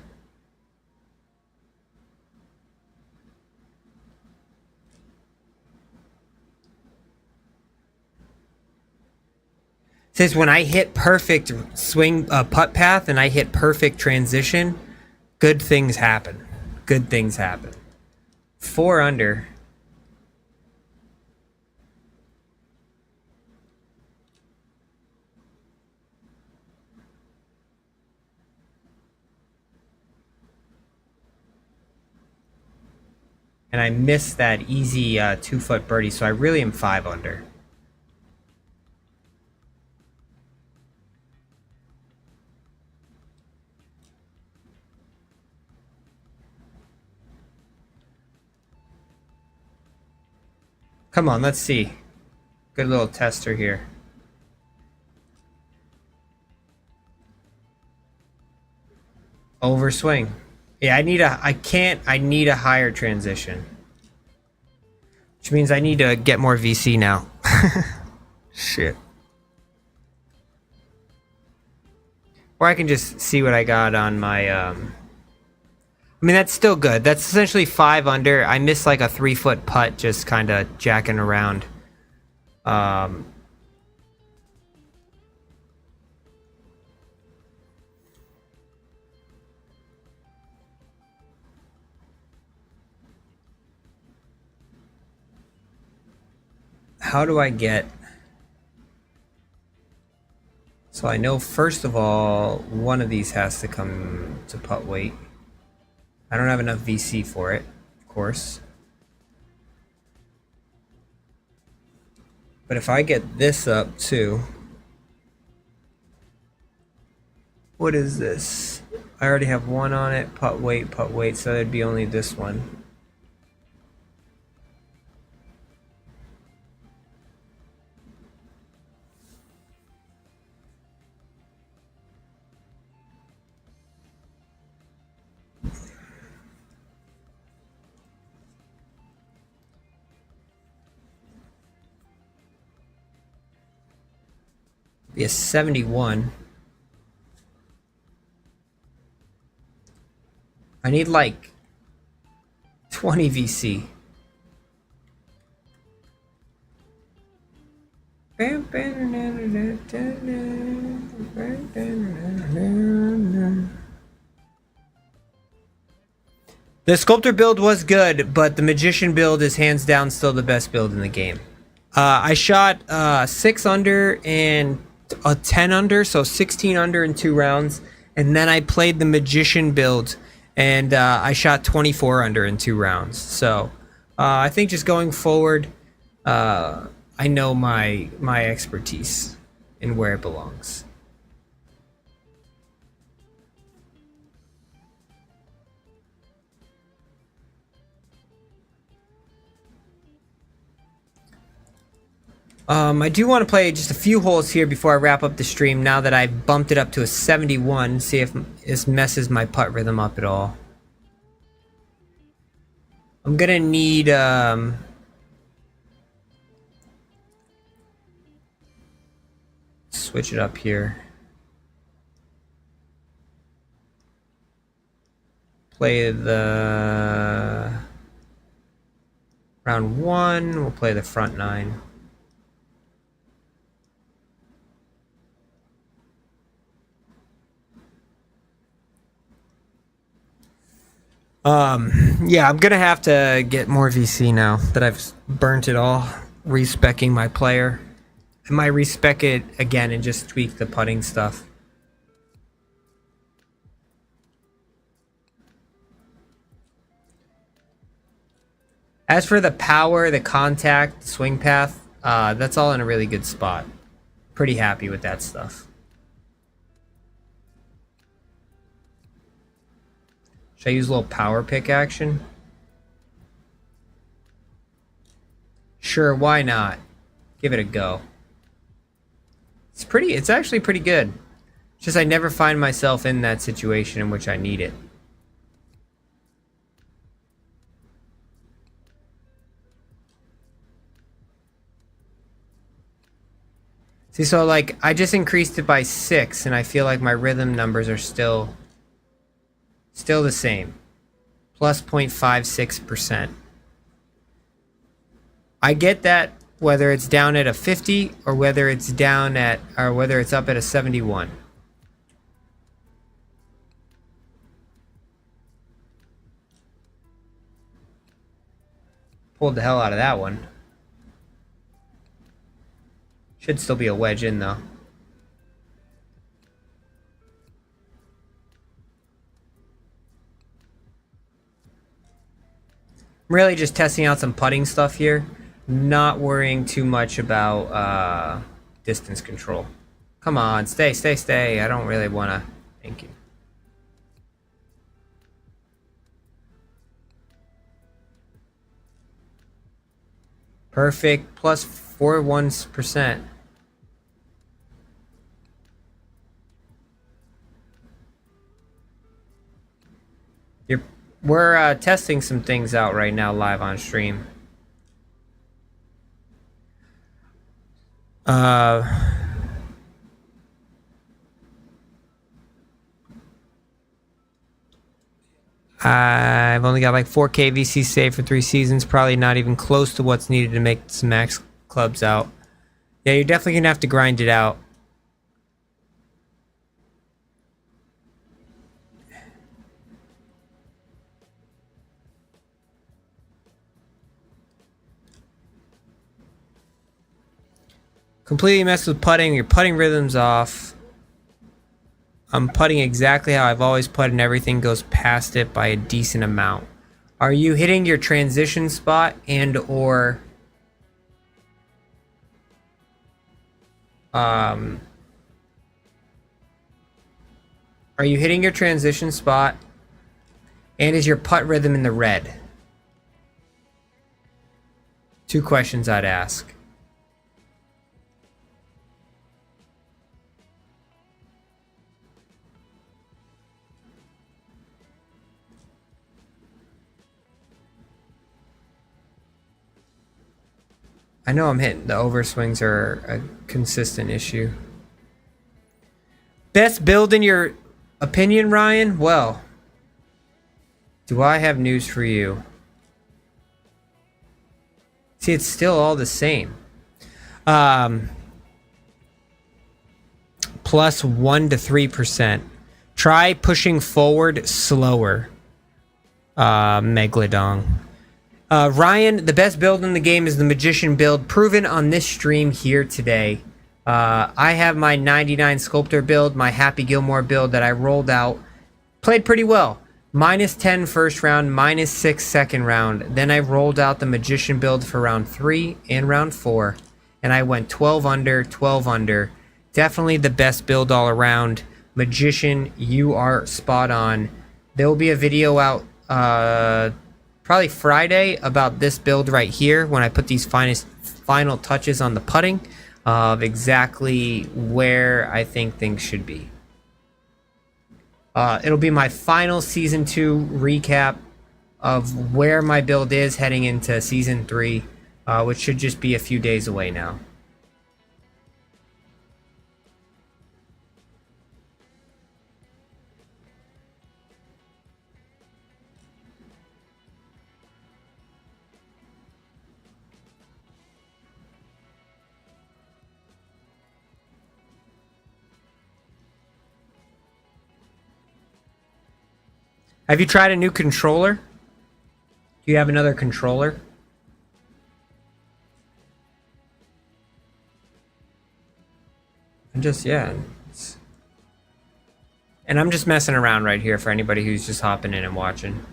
Says when I hit perfect swing putt path and I hit perfect transition, good things happen. Good things happen. 4 under. And I missed that easy 2-foot birdie, so I really am 5 under. Come on, let's see. Good little tester here. Overswing. Yeah, I need a higher transition. Which means I need to get more VC now. Shit. Or I can just see what I got on my, I mean, that's still good. That's essentially 5 under. I missed like a 3-foot putt just kind of jacking around. How do I get... So I know, first of all, one of these has to come to putt weight. I don't have enough VC for it, of course. But if I get this up too... What is this? I already have one on it, putt weight, so it'd be only this one. Be a 71. I need like 20 VC. The sculptor build was good, but the magician build is hands down still the best build in the game. I shot 6 under and a 10 under, so 16 under in 2 rounds, and then I played the magician build, and I shot 24 under in 2 rounds. So I think just going forward, I know my expertise and where it belongs. I do want to play just a few holes here before I wrap up the stream, now that I've bumped it up to a 71, see if this messes my putt rhythm up at all. I'm gonna need switch it up here. Play the round 1, we'll play the front 9. Yeah, I'm gonna have to get more VC now that I've burnt it all, respecking my player. I might respec it again and just tweak the putting stuff. As for the power, the contact, the swing path, that's all in a really good spot. Pretty happy with that stuff. Should I use a little power pick action? Sure, why not? Give it a go. It's actually pretty good. It's just I never find myself in that situation in which I need it. See, so like I just increased it by 6 and I feel like my rhythm numbers are still the same. Plus 0.56%. I get that whether it's down at a 50 or whether it's down at, or whether it's up at a 71. Pulled the hell out of that one. Should still be a wedge in though. I'm really just testing out some putting stuff here. Not worrying too much about distance control. Come on, stay, stay, stay. I don't really want to. Thank you. Perfect. Plus 41%. We're testing some things out right now live on stream. I've only got like 4K VC saved for 3 seasons. Probably not even close to what's needed to make some max clubs out. Yeah, you're definitely gonna have to grind it out. Completely messed with putting. Your putting rhythm's off. I'm putting exactly how I've always putted, and everything goes past it by a decent amount. Are you hitting your transition spot and or are you hitting your transition spot and is your putt rhythm in the red? 2 questions I'd ask. I know I'm hitting the overswings are a consistent issue. Best build in your opinion, Ryan? Well, do I have news for you? See, it's still all the same. Plus 1 to 3%. Try pushing forward slower. Megalodon. Ryan, the best build in the game is the Magician build, proven on this stream here today. I have my 99 Sculptor build, my Happy Gilmore build that I rolled out. Played pretty well. -10 first round, -6 second round. Then I rolled out the Magician build for round 3 and round 4. And I went 12 under, 12 under. Definitely the best build all around. Magician, you are spot on. There will be a video out probably Friday about this build right here when I put these final touches on the putting of exactly where I think things should be. It'll be my final season 2 recap of where my build is heading into season 3, which should just be a few days away now. Have you tried a new controller? Do you have another controller? And just, yeah. And I'm just messing around right here for anybody who's just hopping in and watching.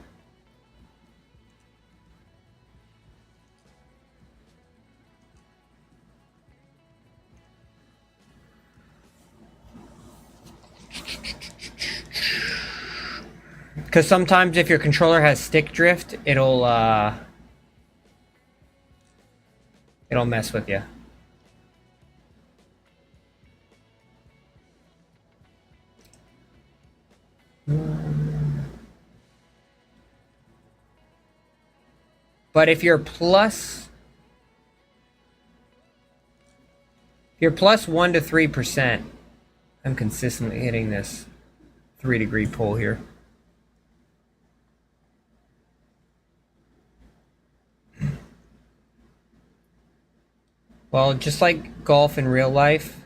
Because sometimes if your controller has stick drift, it'll mess with you. But if you're plus 1 to 3%, I'm consistently hitting this 3-degree pull here. Well, just like golf in real life,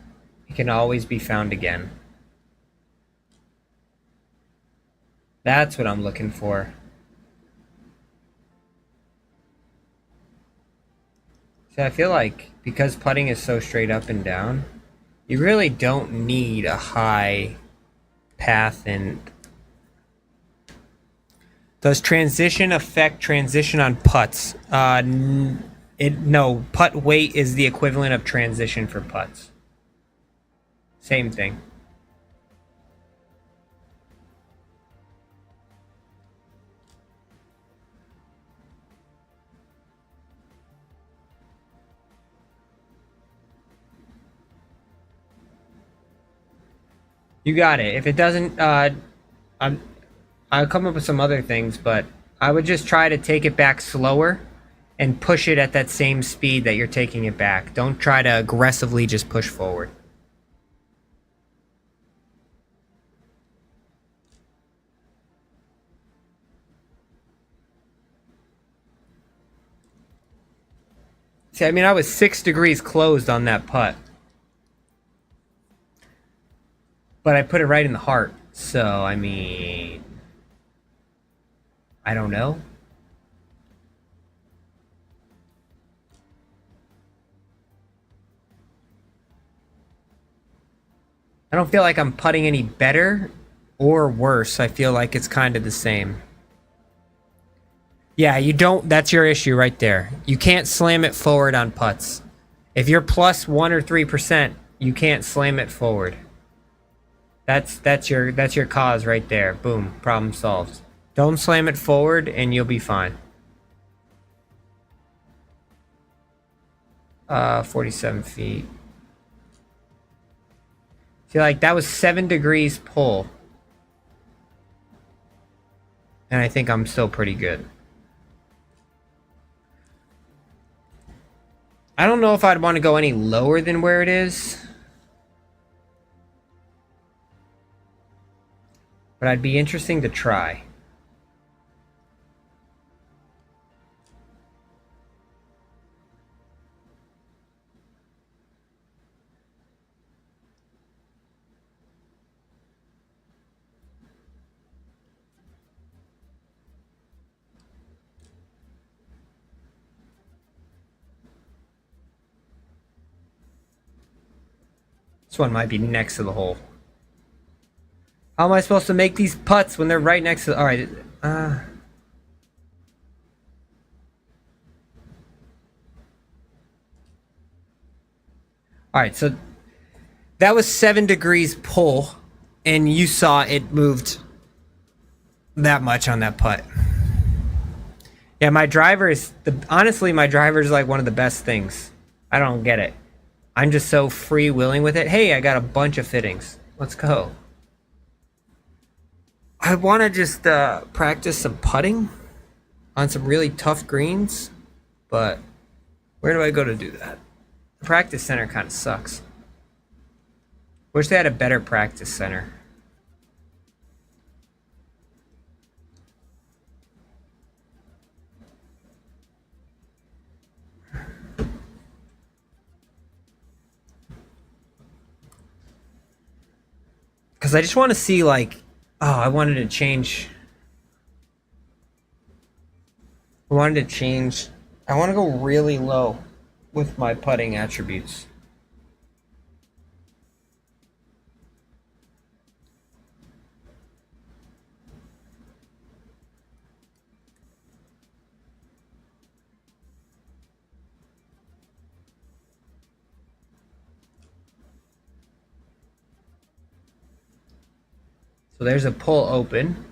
it can always be found again. That's what I'm looking for. See, I feel like because putting is so straight up and down, you really don't need a high path. And does transition affect transition on putts? No, putt weight is the equivalent of transition for putts. Same thing. You got it. If it doesn't, I'll come up with some other things, but I would just try to take it back slower and push it at that same speed that you're taking it back. Don't try to aggressively just push forward. See, I mean, I was 6 degrees closed on that putt. But I put it right in the heart. So, I mean, I don't know. I don't feel like I'm putting any better or worse. I feel like it's kind of the same. Yeah, you don't. That's your issue right there. You can't slam it forward on putts. If you're plus 1 or 3%, you can't slam it forward. That's your cause right there. Boom, problem solved. Don't slam it forward and you'll be fine. 47 feet. See, like that was 7 degrees pull. And I think I'm still pretty good. I don't know if I'd want to go any lower than where it is. But I'd be interesting to try. This one might be next to the hole. How am I supposed to make these putts when they're right next to... Alright. Alright, so... That was 7 degrees pull. And you saw it moved that much on that putt. Yeah, my driver is... Honestly, my driver is like one of the best things. I don't get it. I'm just so freewheeling with it. Hey, I got a bunch of fittings. Let's go. I want to just practice some putting on some really tough greens, but where do I go to do that? The practice center kind of sucks. Wish they had a better practice center. Because I just want to see, like, oh, I wanted to change. I want to go really low with my putting attributes. So there's a pull open.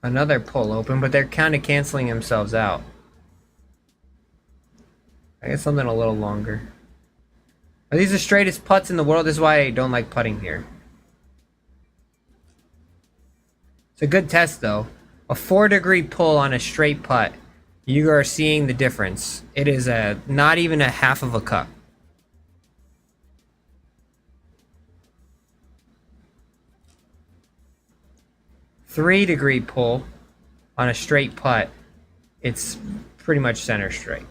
Another pull open, but they're kind of canceling themselves out. I guess something a little longer. Are these the straightest putts in the world? This is why I don't like putting here. It's a good test though. A 4-degree pull on a straight putt. You are seeing the difference. It is not even a half of a cup. 3-degree pull on a straight putt, it's pretty much center straight.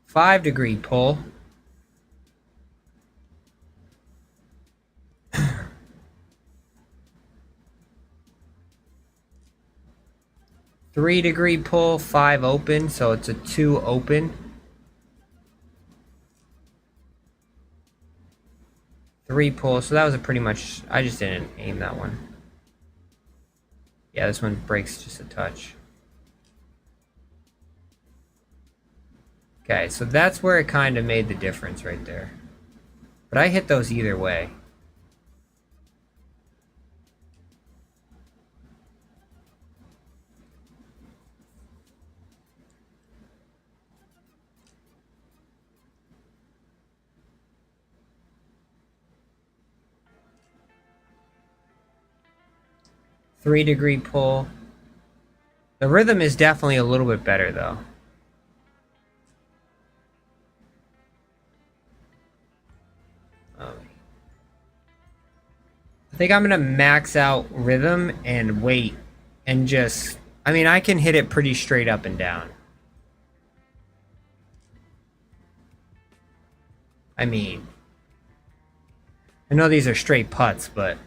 Five-degree pull. Three-degree pull, 5 open, so it's a 2 open. 3 pull, so that was a pretty much, I just didn't aim that one. Yeah, this one breaks just a touch. Okay, so that's where it kind of made the difference right there. But I hit those either way. Three-degree pull. The rhythm is definitely a little bit better though. I think I'm gonna max out rhythm and weight and just, I mean, I can hit it pretty straight up and down. I mean, I know these are straight putts, but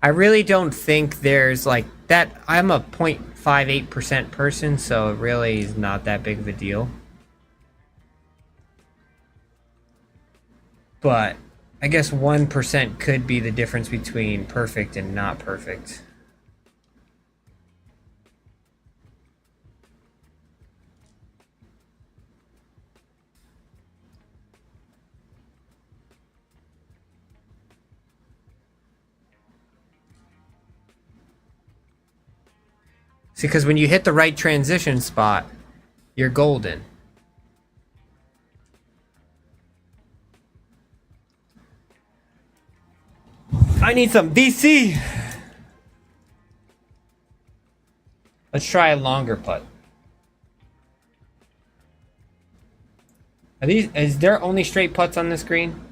I really don't think there's like that. I'm a 0.58% person, so it really is not that big of a deal. But I guess 1% could be the difference between perfect and not perfect. See, because when you hit the right transition spot, you're golden. I need some VC. Let's try a longer putt. Is there only straight putts on this green?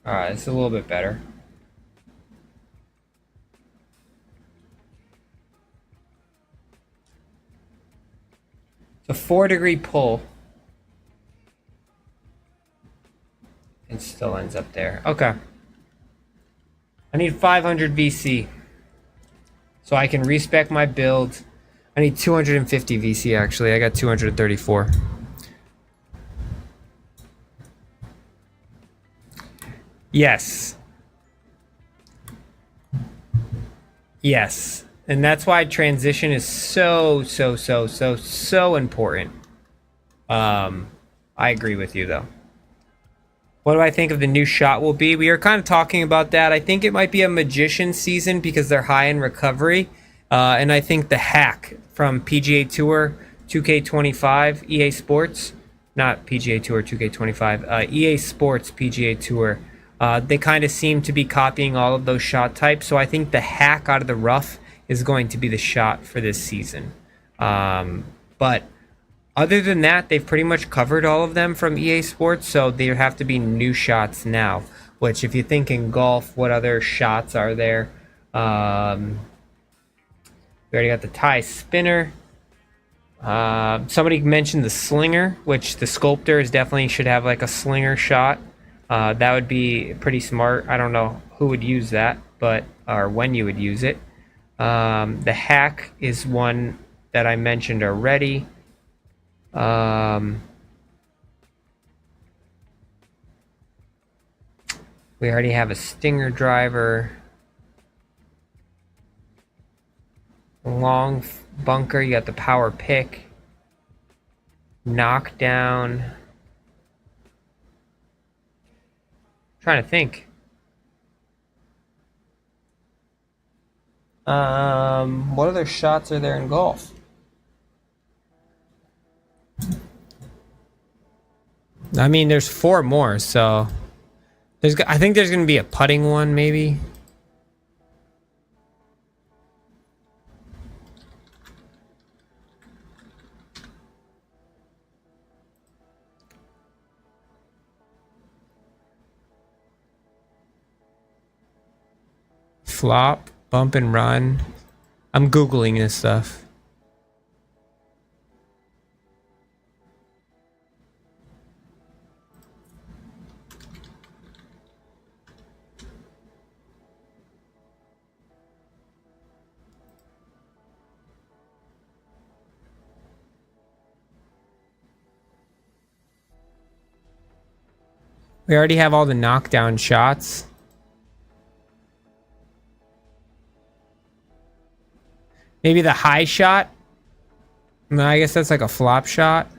Alright, it's a little bit better. It's a 4-degree pull. It still ends up there. Okay. I need 500 VC. So I can respec my build. I need 250 VC actually. I got 234. Yes. Yes. And that's why transition is so important. I agree with you though. What do I think of the new shot will be? We are kind of talking about that. I think it might be a magician season because they're high in recovery. And I think the hack from PGA Tour 2K25 EA Sports, not PGA Tour 2K25, EA Sports PGA Tour, they kind of seem to be copying all of those shot types. So I think the hack out of the rough is going to be the shot for this season. But other than that, they've pretty much covered all of them from EA Sports, so there have to be new shots now. Which, if you think in golf, what other shots are there? We already got the tie spinner. Somebody mentioned the slinger, which the sculptors definitely should have like a slinger shot. That would be pretty smart. I don't know who would use that, but or when you would use it. The hack is one that I mentioned already. We already have a stinger driver. Long bunker, you got the power pick. Knockdown. Trying to think. What other shots are there in golf? I mean, there's 4 more, so I think there's going to be a putting one, maybe. flop, bump and run. I'm Googling this stuff. We already have all the knockdown shots. Maybe the high shot? No, I guess that's like a flop shot.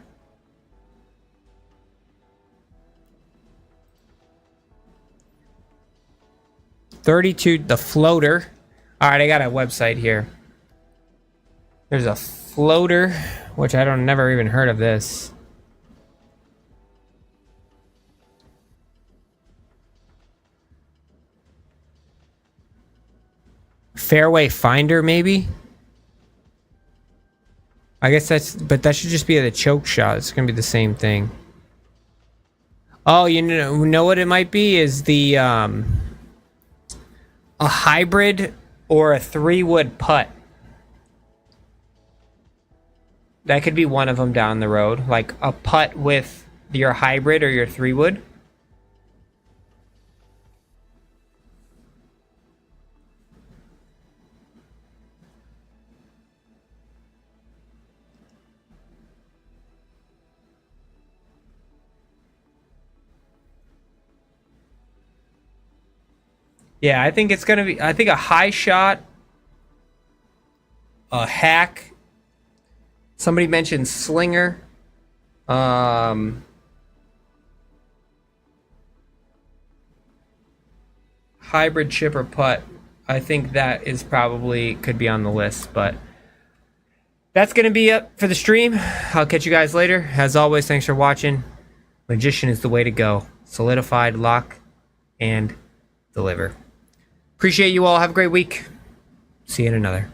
$32, the floater. All right, I got a website here. There's a floater, which I don't never even heard of this. Fairway finder, maybe? I guess that's, but that should just be the choke shot. It's gonna be the same thing. Oh, you know what it might be is the a hybrid or a 3-wood putt. That could be one of them down the road, like a putt with your hybrid or your 3-wood. Yeah, I think it's gonna be. I think a high shot, a hack. Somebody mentioned slinger. Hybrid chip or putt. I think that is probably could be on the list, but that's gonna be it for the stream. I'll catch you guys later. As always, thanks for watching. Magician is the way to go. Solidified, lock, and deliver. Appreciate you all. Have a great week. See you in another.